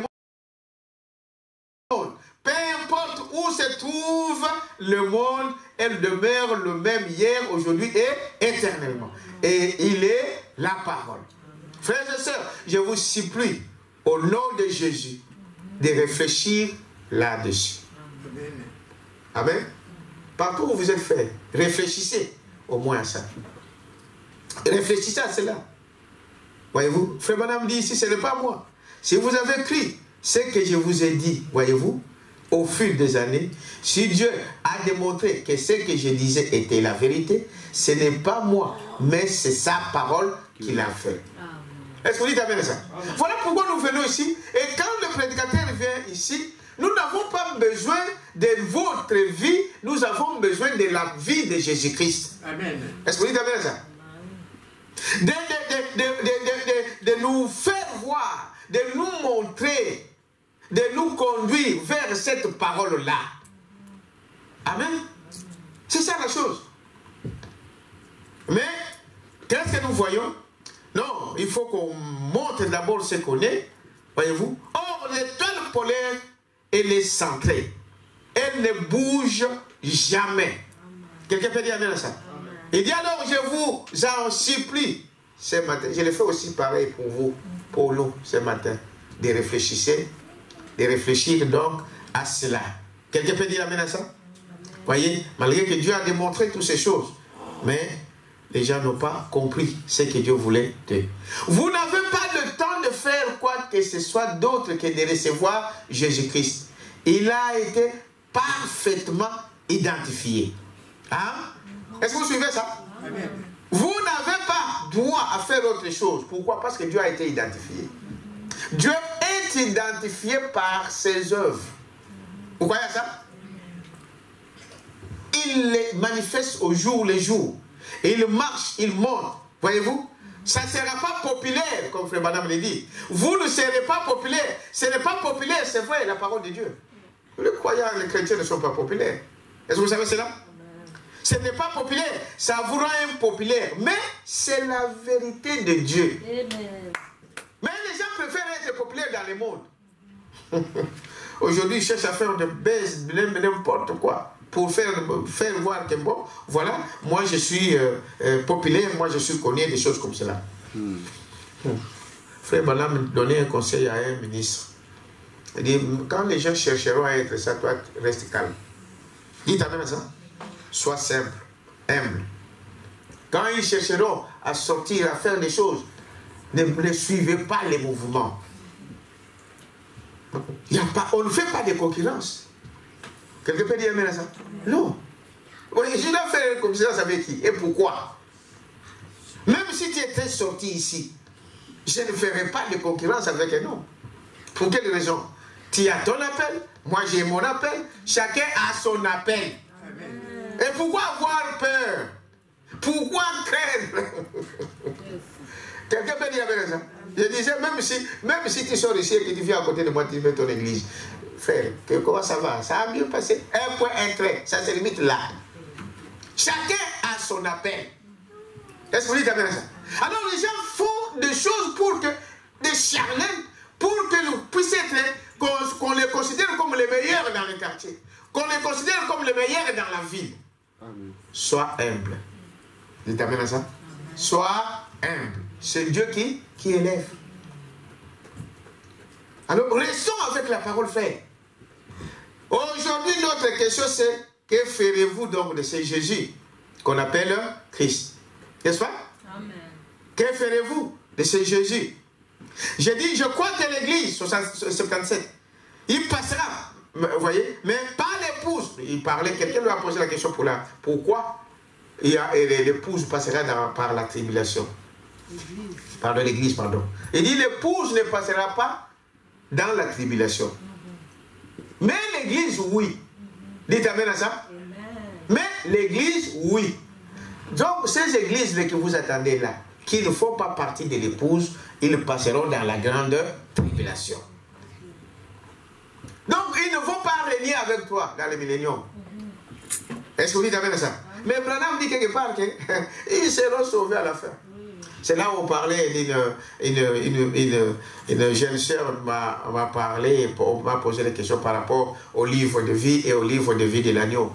monde. Peu importe où se trouve le monde, elle demeure le même hier, aujourd'hui et éternellement. Et il est la parole. Frères et sœurs, je vous supplie, au nom de Jésus, de réfléchir là-dessus. Amen. Partout où vous êtes fait, réfléchissez au moins à ça. Réfléchissez à cela. Voyez-vous, Frère Branham dit ici, ce n'est pas moi. Si vous avez cru ce que je vous ai dit, voyez-vous, au fil des années, si Dieu a démontré que ce que je disais était la vérité, ce n'est pas moi, mais c'est sa parole qui l'a fait. Est-ce que vous dites amen à ça? Voilà pourquoi nous venons ici. Et quand le prédicateur vient ici, nous n'avons pas besoin de votre vie, nous avons besoin de la vie de Jésus-Christ. Amen. Est-ce que vous dites amen à ça? De nous faire voir, de nous montrer, de nous conduire vers cette parole-là. Amen. C'est ça la chose. Mais, qu'est-ce que nous voyons? Non, il faut qu'on montre d'abord ce qu'on est, voyez-vous. Or, l'étoile polaire, elle est centrée. Elle ne bouge jamais. Quelqu'un peut dire amen à ça? Amen. Il dit alors, je vous en supplie, ce matin, je le fais aussi pareil pour vous, pour nous, ce matin, de réfléchir donc à cela. Quelqu'un peut dire amen à ça? Voyez, malgré que Dieu a démontré toutes ces choses, mais les gens n'ont pas compris ce que Dieu voulait d'eux. Vous n'avez pas le temps de faire quoi que ce soit d'autre que de recevoir Jésus-Christ. Il a été parfaitement identifié. Hein? Est-ce que vous suivez ça? Amen. Vous n'avez pas droit à faire autre chose. Pourquoi? Parce que Dieu a été identifié. Dieu est identifié par ses œuvres. Vous croyez à ça? Il les manifeste au jour le jour. Il marche, il monte. Voyez-vous? Ça ne sera pas populaire, comme Frère Madame le dit. Vous ne serez pas populaire. Ce n'est pas populaire, c'est vrai, la parole de Dieu. Les croyants, les chrétiens ne sont pas populaires. Est-ce que vous savez cela? Ce n'est pas populaire. Ça vous rend impopulaire. Mais c'est la vérité de Dieu. Amen. Mais les gens préfèrent être populaires dans le monde. Aujourd'hui, ils cherchent à faire de baisse, n'importe quoi. Pour faire voir que bon, voilà, moi je suis populaire, moi je suis connu, des choses comme cela. Frère Bala me donnait un conseil à un ministre. Il dit, quand les gens chercheront à être ça, toi, reste calme. Dites amen à ça. Sois simple, humble. Quand ils chercheront à sortir, à faire des choses, ne suivez pas les mouvements. On ne fait pas de concurrence. Quelqu'un peut dire amen à ça? Non. Je dois faire une concurrence avec qui? Et pourquoi? Même si tu étais sorti ici, je ne ferai pas de concurrence avec un homme. Pour quelle raison? Tu as ton appel, moi j'ai mon appel, chacun a son appel. Amen. Et pourquoi avoir peur? Pourquoi craindre? Quelqu'un peut dire amen à ça? Je disais, même si tu sors ici et que tu viens à côté de moi, tu fais ton église. Frère, comment ça va? Ça a bien passé. Un point, un trait. Ça se limite là. Chacun a son appel. Est-ce que vous dites amen à ça? Alors les gens font des choses pour que, des charnels, pour que nous puissions être, qu'on les considère comme les meilleurs dans le quartier. Qu'on les considère comme les meilleurs dans la ville. Amen. Sois humble. Dites amen à ça? Amen. Sois humble. C'est Dieu qui élève. Alors, restons avec la parole frère. Aujourd'hui, notre question c'est, que ferez-vous donc de ce Jésus qu'on appelle Christ? N'est-ce pas? Amen. Que ferez-vous de ce Jésus? J'ai dit, je crois que l'Église, 77, il passera vous voyez, mais pas l'épouse. Il parlait, quelqu'un lui a posé la question pourquoi l'épouse passera par la tribulation. Pardon, l'église, pardon. Il dit l'épouse ne passera pas dans la tribulation. Mais l'église, oui. Dites amen à ça. Mais l'église, oui. Donc, ces églises que vous attendez là, qui ne font pas partie de l'épouse, ils passeront dans la grande tribulation. Donc, ils ne vont pas régner avec toi dans le millénium. Est-ce que vous dites amen à ça? Mais Branham dit quelque part qu'ils seront sauvés à la fin. C'est là où on parlait une jeune sœur m'a parlé, m'a posé des questions par rapport au livre de vie et au livre de vie de l'agneau.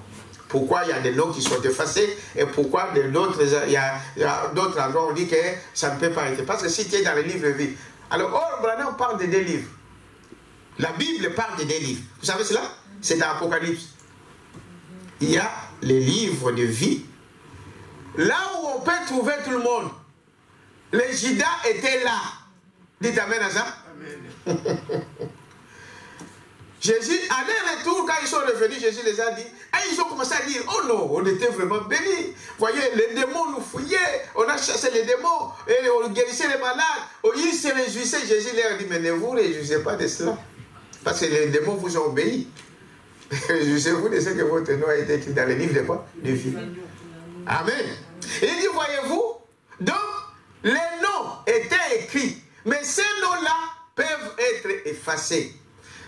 Pourquoi il y a des noms qui sont effacés et pourquoi d'autres, il y a d'autres endroits où on dit que ça ne peut pas être. Parce que si tu es dans le livre de vie. Alors, Branham parle de 2 livres. La Bible parle de 2 livres. Vous savez cela? C'est dans l'Apocalypse. Il y a les livres de vie. Là où on peut trouver tout le monde. Les Judas étaient là. Dites amen à ça. Amen. Jésus, à leur retour, quand ils sont revenus, Jésus les a dit, et ils ont commencé à dire, oh non, on était vraiment bénis. Vous voyez, les démons nous fouillaient, on a chassé les démons, et on guérissait les malades. Ils se réjouissaient. Jésus leur dit, mais ne vous réjouissez pas de cela. Parce que les démons vous ont obéi. Réjouissez-vous de ce que votre nom a été écrit dans le livre de quoi? De vie. Amen. Et il dit, voyez-vous, donc, les noms étaient écrits, mais ces noms-là peuvent être effacés.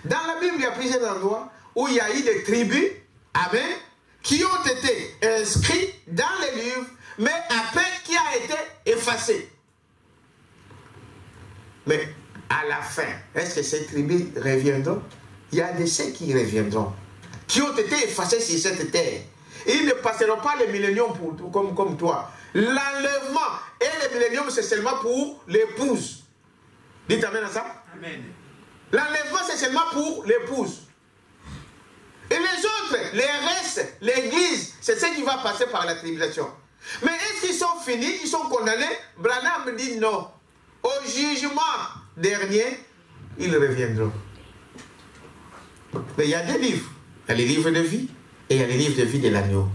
Dans la Bible, il y a plusieurs endroits où il y a eu des tribus, amen, qui ont été inscrits dans les livres, mais après qui a été effacé. Mais à la fin, est-ce que ces tribus reviendront? Il y a de ceux qui reviendront, qui ont été effacés sur cette terre. Ils ne passeront pas le millénium comme toi. L'enlèvement et le millénium, c'est seulement pour l'épouse. Dites amen à ça. Amen. L'enlèvement, c'est seulement pour l'épouse. Et les autres, les restes, l'église, c'est ce qui va passer par la tribulation. Mais est-ce qu'ils sont finis? Ils sont condamnés? Branham dit non. Au jugement dernier, ils reviendront. Mais il y a 2 livres. Il y a les livres de vie et il y a les livres de vie de l'agneau.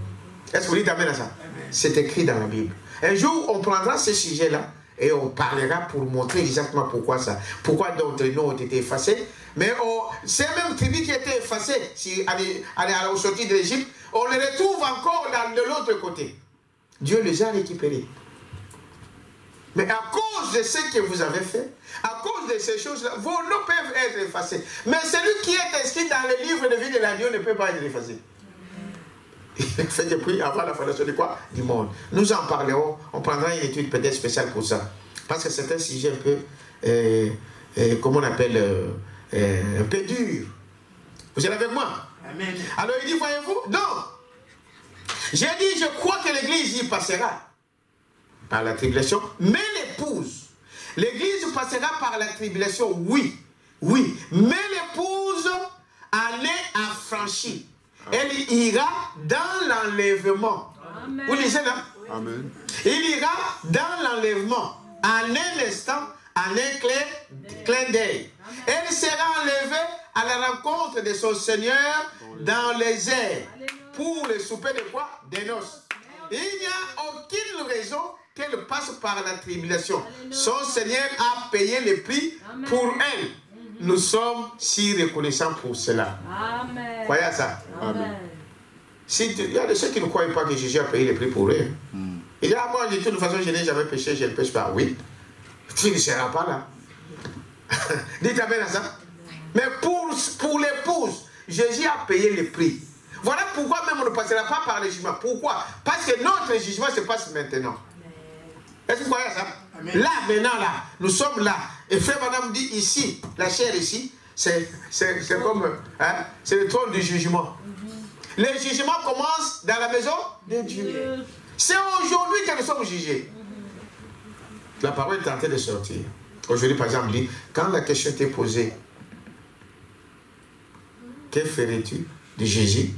Est-ce que vous dites amen à ça? C'est écrit dans la Bible. Un jour, on prendra ce sujet-là et on parlera pour montrer exactement pourquoi ça. Pourquoi d'autres noms ont été effacés. Mais ces mêmes tribus qui étaient effacées au sortir de l'Égypte, on les retrouve encore de l'autre côté. Dieu les a récupérés. Mais à cause de ce que vous avez fait, à cause de ces choses-là, vos noms peuvent être effacés. Mais celui qui est inscrit dans le livre de vie de l'agneau ne peut pas être effacé. Il fait depuis avant la fondation de quoi? Du monde. Nous en parlerons. On prendra une étude peut-être spéciale pour ça. Parce que c'est un sujet un peu, comment on appelle, un peu dur. Vous êtes avec moi? Amen. Alors il dit, voyez-vous, non. J'ai dit, je crois que l'église y passera par la tribulation, mais l'épouse. L'église passera par la tribulation, oui. Oui. Mais l'épouse en est affranchie. Elle ira dans l'enlèvement. Vous lisez là? Amen. Il ira dans l'enlèvement en un instant, en un clin d'œil. Elle sera enlevée à la rencontre de son Seigneur dans les airs pour le souper de quoi? Des noces. Il n'y a aucune raison qu'elle passe par la tribulation. Son Seigneur a payé le prix pour elle. Nous sommes si reconnaissants pour cela. Amen. Croyez à ça. Amen. Il y a de ceux qui ne croient pas que Jésus a payé le prix pour eux. Il dit, ah, moi, de toute façon, je n'ai jamais péché, je ne pêche pas. Oui. Tu ne seras pas là. Dites amen à ça. Mais pour l'épouse, Jésus a payé le prix. Voilà pourquoi même on ne passera pas par le jugement. Pourquoi? Parce que notre jugement se passe maintenant. Est-ce que vous croyez à ça? Amen. Là, maintenant, là, nous sommes là. Et frère madame dit ici, la chair ici, c'est comme, hein, c'est le trône du jugement. Le jugement commence dans la maison de Dieu. C'est aujourd'hui que nous sommes jugés. La parole est en train de sortir. Aujourd'hui, par exemple, dit, quand la question t'est posée, que ferais-tu de Jésus?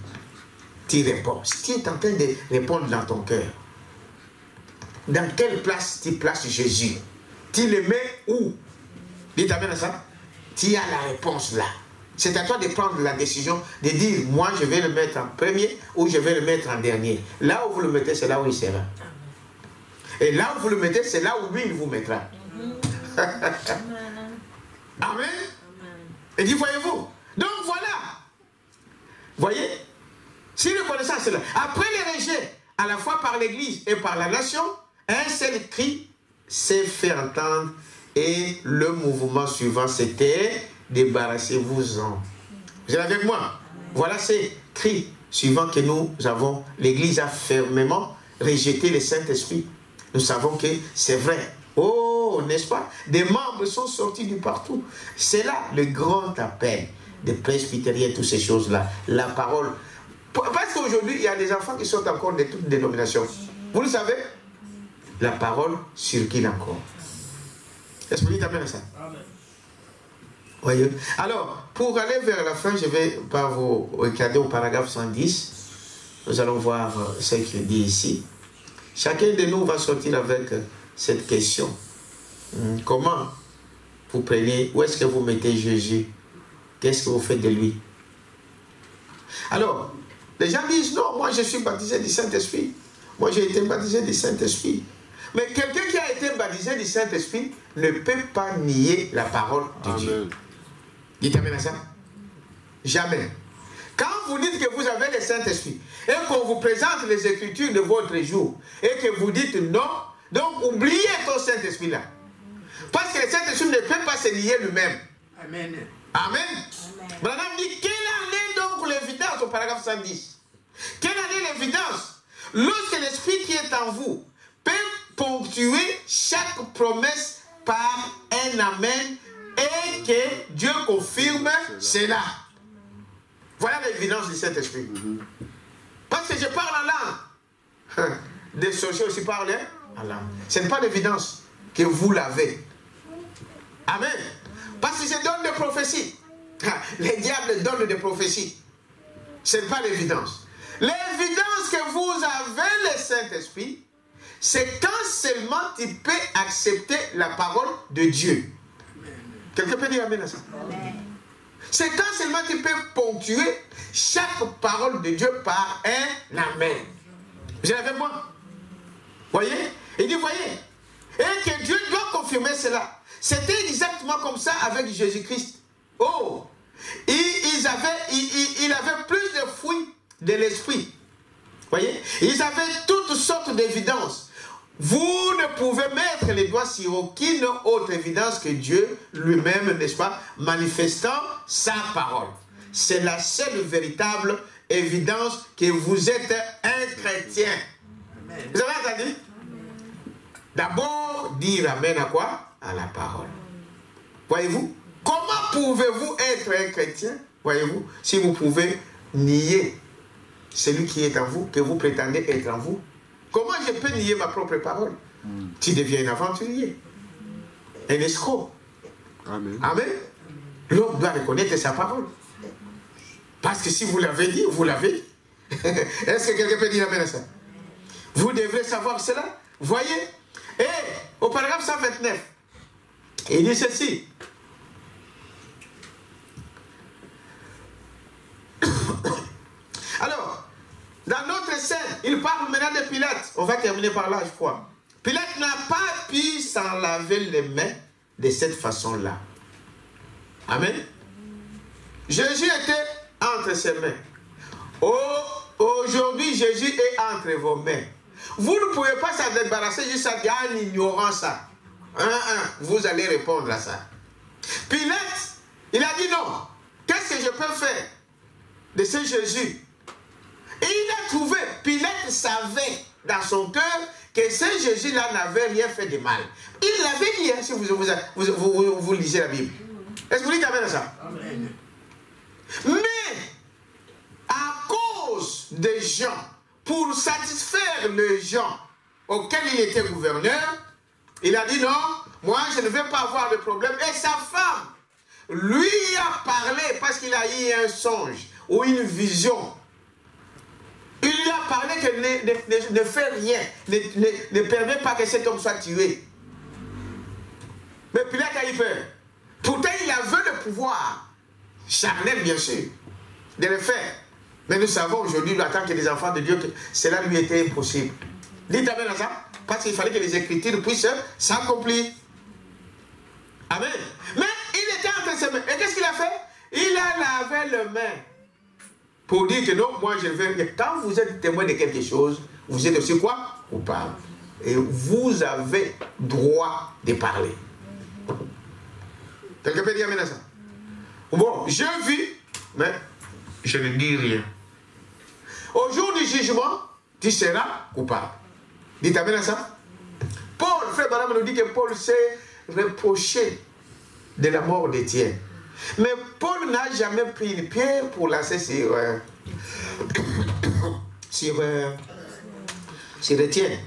Tu réponds. Si tu es en train de répondre dans ton cœur, dans quelle place tu places Jésus? Tu le mets où? Dites amen à ça. Tu as la réponse là. C'est à toi de prendre la décision de dire, moi je vais le mettre en premier ou je vais le mettre en dernier. Là où vous le mettez, c'est là où il sera. Et là où vous le mettez, c'est là où lui, il vous mettra. Amen. Et dit, voyez-vous. Donc voilà. Voyez. Si le connaissance est là. Après les rejets, à la fois par l'Église et par la nation, un seul cri s'est fait entendre. Et le mouvement suivant, c'était débarrassez-vous-en. Vous êtes avec moi? Voilà ces cris suivants que nous avons. L'Église a fermement rejeté le Saint-Esprit. Nous savons que c'est vrai. Oh, n'est-ce pas? Des membres sont sortis de partout. C'est là le grand appel des presbytériens, toutes ces choses-là. La parole. Parce qu'aujourd'hui, il y a des enfants qui sont encore de toutes dénominations. Vous le savez? La parole circule encore. Est-ce que vous t'amène à ça? Amen. Voyez. Alors, pour aller vers la fin, je vais pas vous regarder au paragraphe 110. Nous allons voir ce qu'il dit ici. Chacun de nous va sortir avec cette question. Comment vous prenez, où est-ce que vous mettez Jésus? Qu'est-ce que vous faites de lui? Alors, les gens disent, non, moi je suis baptisé du Saint-Esprit. Moi j'ai été baptisé du Saint-Esprit. Mais quelqu'un qui a été baptisé du Saint-Esprit ne peut pas nier la parole de Dieu. Dites amen à ça. Jamais. Quand vous dites que vous avez le Saint-Esprit et qu'on vous présente les Écritures de votre jour et que vous dites non, donc oubliez ton Saint-Esprit là. Parce que le Saint-Esprit ne peut pas se nier lui-même. Amen. Amen. Branham dit, quelle en est donc l'évidence au paragraphe 110? Quelle en est l'évidence? Lorsque l'Esprit qui est en vous peut ponctuer chaque promesse par un amen et que Dieu confirme cela. Voilà l'évidence du Saint-Esprit. Parce que je parle en langue. Des sorciers aussi parlent en langue. Ce n'est pas l'évidence que vous l'avez. Amen. Parce que c'est donne des prophéties. Les diables donnent des prophéties. Ce n'est pas l'évidence. L'évidence que vous avez le Saint-Esprit, c'est quand seulement tu peux accepter la parole de Dieu. Quelqu'un peut dire amen à ça? C'est quand seulement tu peux ponctuer chaque parole de Dieu par un amen. Vous êtes avec moi? Voyez? Il dit, voyez? Et que Dieu doit confirmer cela. C'était exactement comme ça avec Jésus-Christ. Oh! Il avait plus de fruits de l'esprit. Voyez? Ils avaient toutes sortes d'évidences. Vous ne pouvez mettre les doigts sur aucune autre évidence que Dieu lui-même, n'est-ce pas, manifestant sa parole. C'est la seule véritable évidence que vous êtes un chrétien. Amen. Vous avez entendu? D'abord, dire amen à quoi? À la parole. Voyez-vous? Comment pouvez-vous être un chrétien, voyez-vous, si vous pouvez nier celui qui est en vous, que vous prétendez être en vous? Comment je peux nier ma propre parole? Tu deviens un aventurier, un escroc. Amen. Amen. L'homme doit reconnaître sa parole. Parce que si vous l'avez dit, vous l'avez dit. Est-ce que quelqu'un peut dire amen à ça? Vous devrez savoir cela. Voyez? Et au paragraphe 129, il dit ceci. Alors, dans notre scène, il parle maintenant de Pilate. On va terminer par là, je crois. Pilate n'a pas pu s'en laver les mains de cette façon-là. Amen. Jésus était entre ses mains. Aujourd'hui, Jésus est entre vos mains. Vous ne pouvez pas s'en débarrasser juste en ignorant ça. Vous allez répondre à ça. Pilate, il a dit non. Qu'est-ce que je peux faire de ce Jésus? Et il a trouvé, Pilate savait dans son cœur que ce Jésus-là n'avait rien fait de mal. Il l'avait dit, hein, si vous lisez la Bible. Est-ce que vous dites amen à ça? Amen. Mais, à cause des gens, pour satisfaire les gens auxquels il était gouverneur, il a dit non, moi je ne vais pas avoir de problème. Et sa femme lui a parlé parce qu'il a eu un songe ou une vision. Il lui a parlé que ne fait rien, ne permet pas que cet homme soit tué. Mais Pilate a eu peur. Pourtant, il avait le pouvoir. charnel bien sûr, de le faire. Mais nous savons aujourd'hui, en tant que des enfants de Dieu, que cela lui était impossible. Dites amen à ça, parce qu'il fallait que les Écritures puissent s'accomplir. Amen. Mais il était en train de se mettre. Et qu'est-ce qu'il a fait? Il a lavé les mains pour dire que non, moi je vais. Quand vous êtes témoin de quelque chose, vous êtes aussi quoi? Coupable. Et vous avez droit de parler. Quelqu'un peut dire amen à ça? Bon, je vis, mais je ne dis rien. Au jour du jugement, tu seras coupable. Dites amen à ça. Paul, frère Branham nous dit que Paul s'est reproché de la mort d'Étienne. Mais Paul n'a jamais pris une pierre pour lancer sur Étienne.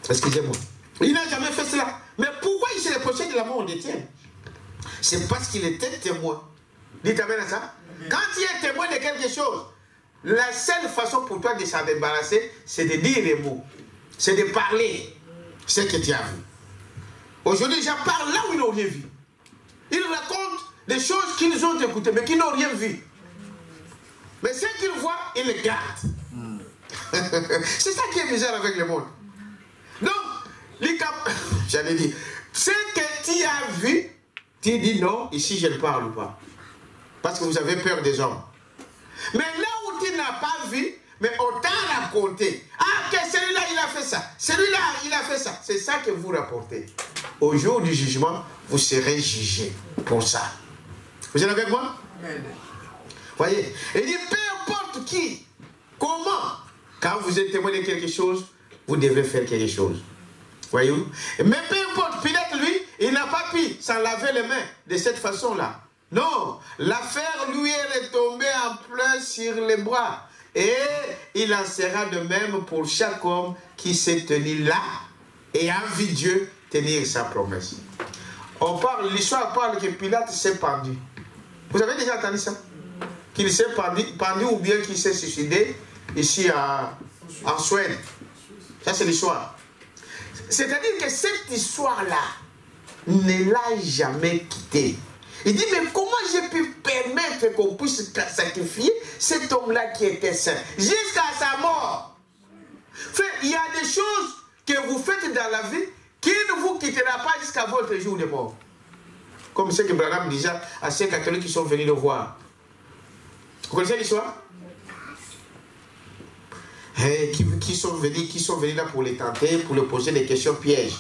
Excusez-moi. Il n'a jamais fait cela. Mais pourquoi il s'est reproché de la mort d'Étienne? C'est parce qu'il était témoin. Dites amen à ça. Quand tu es témoin de quelque chose, la seule façon pour toi de s'en débarrasser, c'est de dire les mots. C'est de parler ce que tu as vu. Aujourd'hui, j'en parle là où ils n'ont rien vu. Ils racontent des choses qu'ils ont écoutées, mais qu'ils n'ont rien vu. Mais ce qu'ils voient, ils le gardent. C'est ça qui est bizarre avec le monde. Donc, j'allais dire, ce que tu as vu, tu dis non, ici je ne parle pas. Parce que vous avez peur des hommes. Mais là où tu n'as pas vu, mais on t'a raconté. Ah, que celui-là, il a fait ça. Celui-là, il a fait ça. C'est ça que vous rapportez. Au jour du jugement, vous serez jugés pour ça. Vous êtes avec moi? Voyez? Il dit, peu importe qui, comment, quand vous êtes témoin de quelque chose, vous devez faire quelque chose. Voyez-vous? Mais peu importe, Pilate, lui, il n'a pas pu s'en laver les mains de cette façon-là. Non, l'affaire lui est retombée en plein sur les bras. Et il en sera de même pour chaque homme qui s'est tenu là et a vu Dieu tenir sa promesse. L'histoire parle que Pilate s'est pendu. Vous avez déjà entendu ça? Qu'il s'est pendu ou bien qu'il s'est suicidé ici en Suède. Ça c'est l'histoire. C'est-à-dire que cette histoire-là ne l'a jamais quitté. Il dit, mais comment j'ai pu permettre qu'on puisse sacrifier cet homme-là qui était saint jusqu'à sa mort? Frère, il y a des choses que vous faites dans la vie qui ne vous quittera pas jusqu'à votre jour de mort. Comme ce que Branham disait à ces catholiques qui sont venus le voir. Vous connaissez l'histoire? Qui sont venus là pour les tenter, pour leur poser des questions pièges.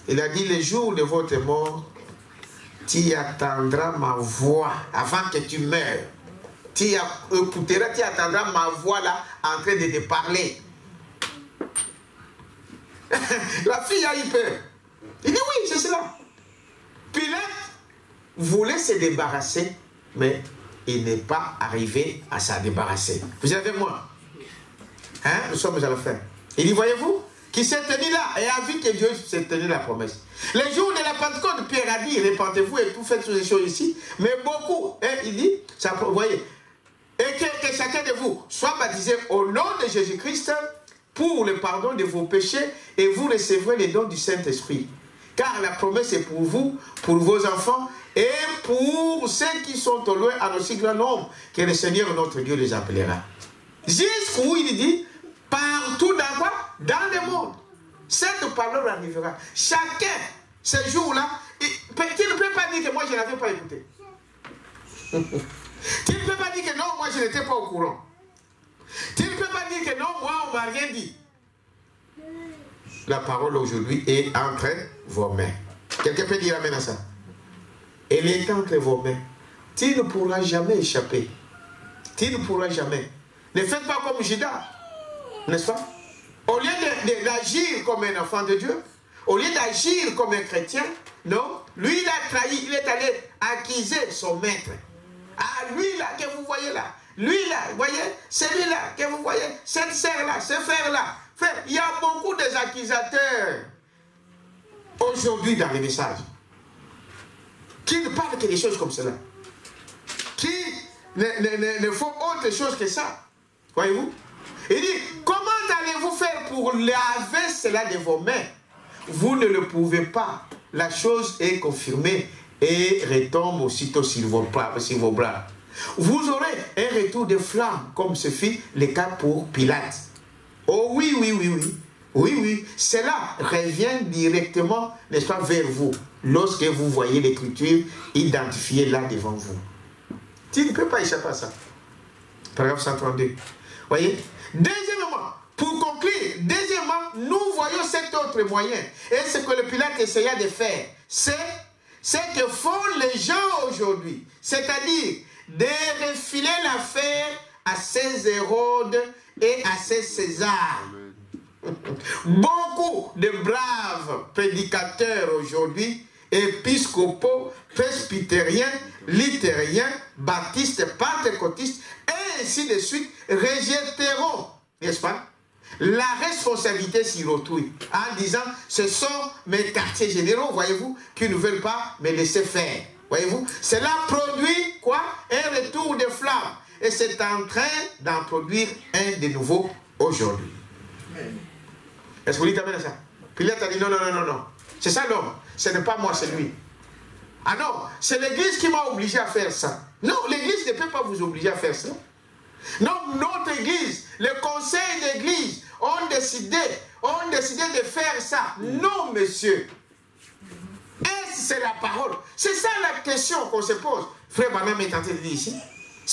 Il a dit, le jour de votre mort, tu attendras ma voix avant que tu meurs. Tu écouteras, tu attendras ma voix là en train de te parler. La fille a eu peur. Il dit oui, c'est cela. Pilate voulait se débarrasser, mais il n'est pas arrivé à s'en débarrasser. Vous êtes avec moi? Hein? Nous sommes à la fin. Il dit, voyez-vous, qui s'est tenu là et a vu que Dieu s'est tenu la promesse. Les jours de la Pentecôte, Pierre a dit, répentez-vous et tout faites toutes ces choses ici. Mais beaucoup, hein, il dit, ça, vous voyez, et que chacun de vous soit baptisé au nom de Jésus-Christ pour le pardon de vos péchés et vous recevrez les dons du Saint-Esprit. Car la promesse est pour vous, pour vos enfants et pour ceux qui sont au loin en aussi grand nombre que le Seigneur notre Dieu les appellera. Jusqu'où il dit, partout dans quoi? Dans le monde. Cette parole arrivera. Chacun, ce jour-là, tu ne peux pas dire que moi je n'avais pas écouté. Tu ne peux pas dire que non, moi je n'étais pas au courant. Tu ne peux pas dire que non, moi on ne m'a rien dit. La parole aujourd'hui est entre vos mains. Quelqu'un peut dire amen à ça? Elle est entre vos mains. Tu ne pourras jamais échapper. Tu ne pourras jamais. Ne faites pas comme Judas. N'est-ce pas? Au lieu d'agir comme un enfant de Dieu, au lieu d'agir comme un chrétien, non, lui il a trahi, il est allé accuser son maître. Ah, lui là que vous voyez là, lui là, vous voyez, celui-là que vous voyez, cette sœur-là, ce frère-là. Frère, il y a beaucoup d'accusateurs aujourd'hui dans les messages qui ne parlent que des choses comme cela, qui ne font autre chose que ça. Voyez-vous? Il dit, comment allez-vous faire pour laver cela de vos mains? Vous ne le pouvez pas. la chose est confirmée et retombe aussitôt sur vos bras. Vous aurez un retour de flamme, comme ce fut le cas pour Pilate. Oh oui, oui, oui, oui. Oui, oui. Cela revient directement, n'est-ce pas, vers vous, lorsque vous voyez l'écriture identifiée là devant vous. Tu ne peux pas échapper à ça. Paragraphe 132. Voyez? Deuxièmement, pour conclure, nous voyons cet autre moyen. Et ce que le Pilate essaya de faire, c'est ce que font les gens aujourd'hui. C'est-à-dire de refiler l'affaire à ces Hérode et à ces César. Beaucoup de braves prédicateurs aujourd'hui, épiscopaux, presbytériens, luthériens, baptistes, pentecôtistes, et ainsi de suite, rejetteront, n'est-ce pas, la responsabilité sur autrui, en disant, ce sont mes quartiers généraux, voyez-vous, qui ne veulent pas me laisser faire. Voyez-vous, cela produit quoi? Un retour de flamme. Et c'est en train d'en produire un de nouveau aujourd'hui. Est-ce que vous dites amen à ça? Pilate a dit non, non, non, non, non. C'est ça l'homme. Ce n'est pas moi, c'est lui. Ah non, c'est l'église qui m'a obligé à faire ça. Non, l'église ne peut pas vous obliger à faire ça. Non, notre église, le conseil d'église ont décidé de faire ça. Non, monsieur. Est-ce que c'est la parole? C'est ça la question qu'on se pose. Frère Branham est en train de dire ici.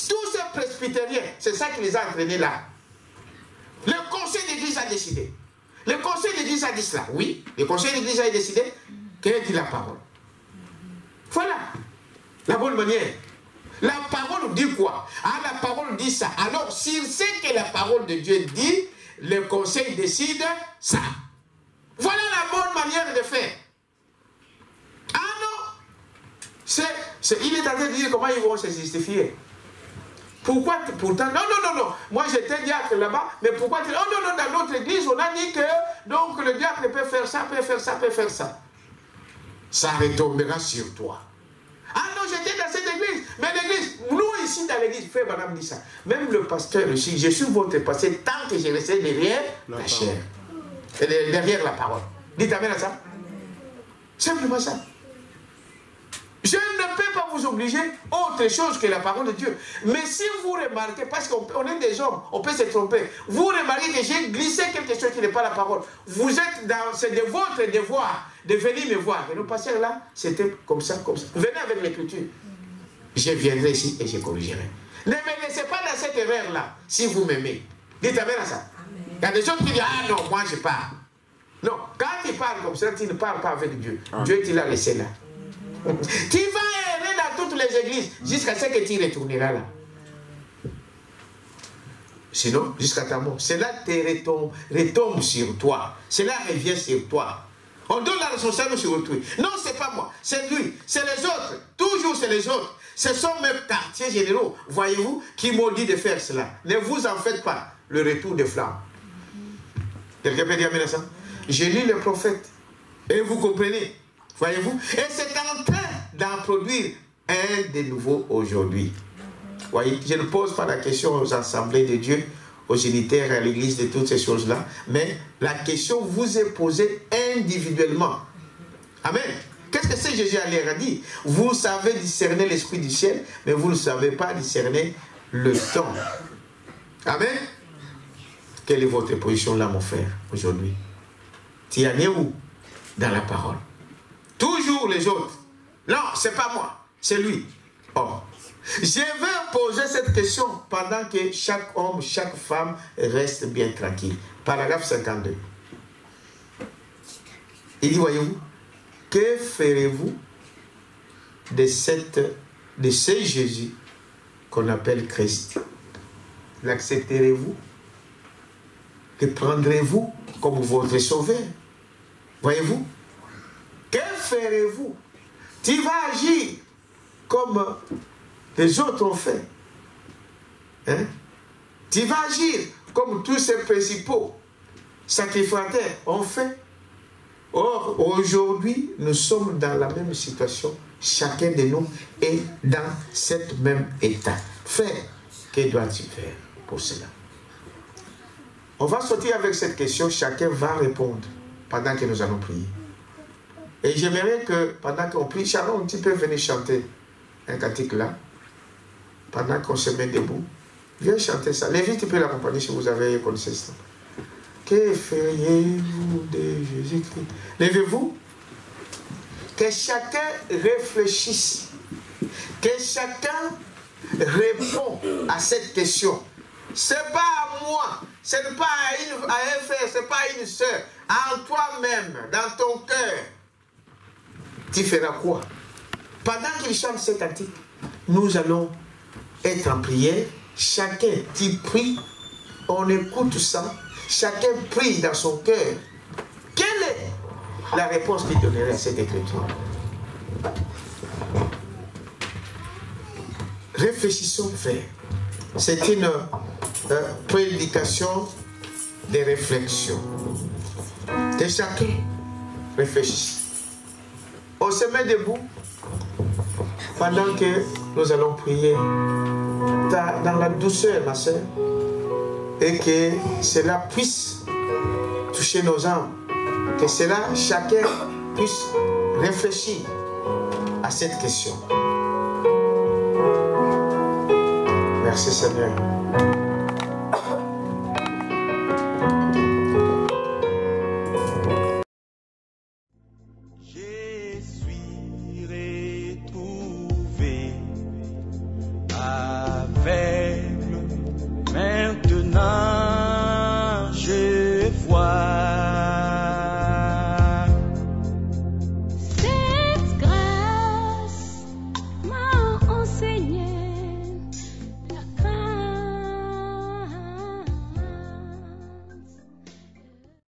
Tous ces presbytériens, c'est ça qui les a entraînés là. Le conseil d'église a décidé. Le conseil d'église a dit cela. Oui, le conseil d'église a décidé qu'elle dit la parole. Voilà la bonne manière. La parole dit quoi? Ah, la parole dit ça. Alors, s'il sait que la parole de Dieu dit, le conseil décide ça. Voilà la bonne manière de faire. Ah non, il est en train de dire comment ils vont se justifier. Pourquoi pourtant, non, non, non, non, moi j'étais diacre là-bas, mais pourquoi, oh non, non, dans notre église, on a dit que, donc le diacre peut faire ça, peut faire ça, peut faire ça. Ça retombera sur toi. Ah non, j'étais dans cette église, mais l'église, nous ici dans l'église, frère Madame dit ça, même le pasteur ici, je suis votre pasteur tant que je restais derrière la chair, derrière la parole. Dites amen à ça. Simplement ça. Je ne peux pas vous obliger autre chose que la parole de Dieu. Mais si vous remarquez, parce qu'on est des hommes, on peut se tromper, vous remarquez que j'ai glissé quelque chose qui n'est pas la parole. Vous êtes dans, c'est de votre devoir de venir me voir. Et le pasteur là, c'était comme ça, comme ça. Venez avec l'écriture. Je viendrai ici et je corrigerai. Ne me laissez pas dans cette erreur là, si vous m'aimez. Dites amen à ça. Il y a des gens qui disent, ah non, moi je pars. Non, quand tu parles comme ça, tu ne parles pas avec Dieu. Dieu te l'a laissé là. Tu vas errer dans toutes les églises jusqu'à ce que tu retourneras là. Sinon, jusqu'à ta mort. Cela te retombe sur toi. Cela revient sur toi. On donne la responsabilité sur autrui. Non, c'est pas moi, c'est lui, c'est les autres. Toujours c'est les autres. Ce sont mes quartiers généraux, voyez-vous, qui m'ont dit de faire cela. Ne vous en faites pas. Le retour des flammes. Quelqu'un peut dire amen à ça? Je lis le prophète. Et vous comprenez. Voyez-vous? Et c'est en train d'en produire un de nouveau aujourd'hui. Voyez, je ne pose pas la question aux assemblées de Dieu, aux unitaires, à l'église, de toutes ces choses-là, mais la question vous est posée individuellement. Amen. Qu'est-ce que c'est Jésus a l'air à dire? Vous savez discerner l'esprit du ciel, mais vous ne savez pas discerner le temps. Amen. Quelle est votre position là, mon frère, aujourd'hui? Tu en es où? Dans la parole. Toujours les autres. Non, c'est pas moi, c'est lui. Oh. Je vais poser cette question pendant que chaque homme, chaque femme reste bien tranquille. Paragraphe 52. Il dit, voyez-vous, que ferez-vous de ce Jésus qu'on appelle Christ? L'accepterez-vous? Le prendrez-vous comme votre sauveur? Voyez-vous? Que ferez-vous? Tu vas agir comme les autres ont fait. Hein? Tu vas agir comme tous ces principaux sacrificateurs ont fait. Or, aujourd'hui, nous sommes dans la même situation. Chacun de nous est dans cet même état. Frère, que dois-tu faire pour cela? On va sortir avec cette question. Chacun va répondre pendant que nous allons prier. Et j'aimerais que pendant qu'on prie, Sharon, tu peux venir chanter un cantique là, pendant qu'on se met debout. Viens chanter ça. Lévi, tu peux l'accompagner si vous avez connaissance. Que feriez-vous de Jésus-Christ? Levez-vous. Que chacun réfléchisse. Que chacun répond à cette question. Ce n'est pas à moi, ce n'est pas à un frère, ce n'est pas à une soeur. En toi-même, dans ton cœur, tu feras quoi? Pendant qu'il chante cet cantique, nous allons être en prière. Chacun, tu pries, on écoute ça. Chacun prie dans son cœur. Quelle est la réponse qu'il donnerait à cette écriture? Réfléchissons, frère. C'est une prédication de réflexion. Que chacun réfléchisse. On se met debout pendant que nous allons prier dans la douceur, ma soeur, et que cela puisse toucher nos âmes. Que cela, chacun puisse réfléchir à cette question. Merci Seigneur.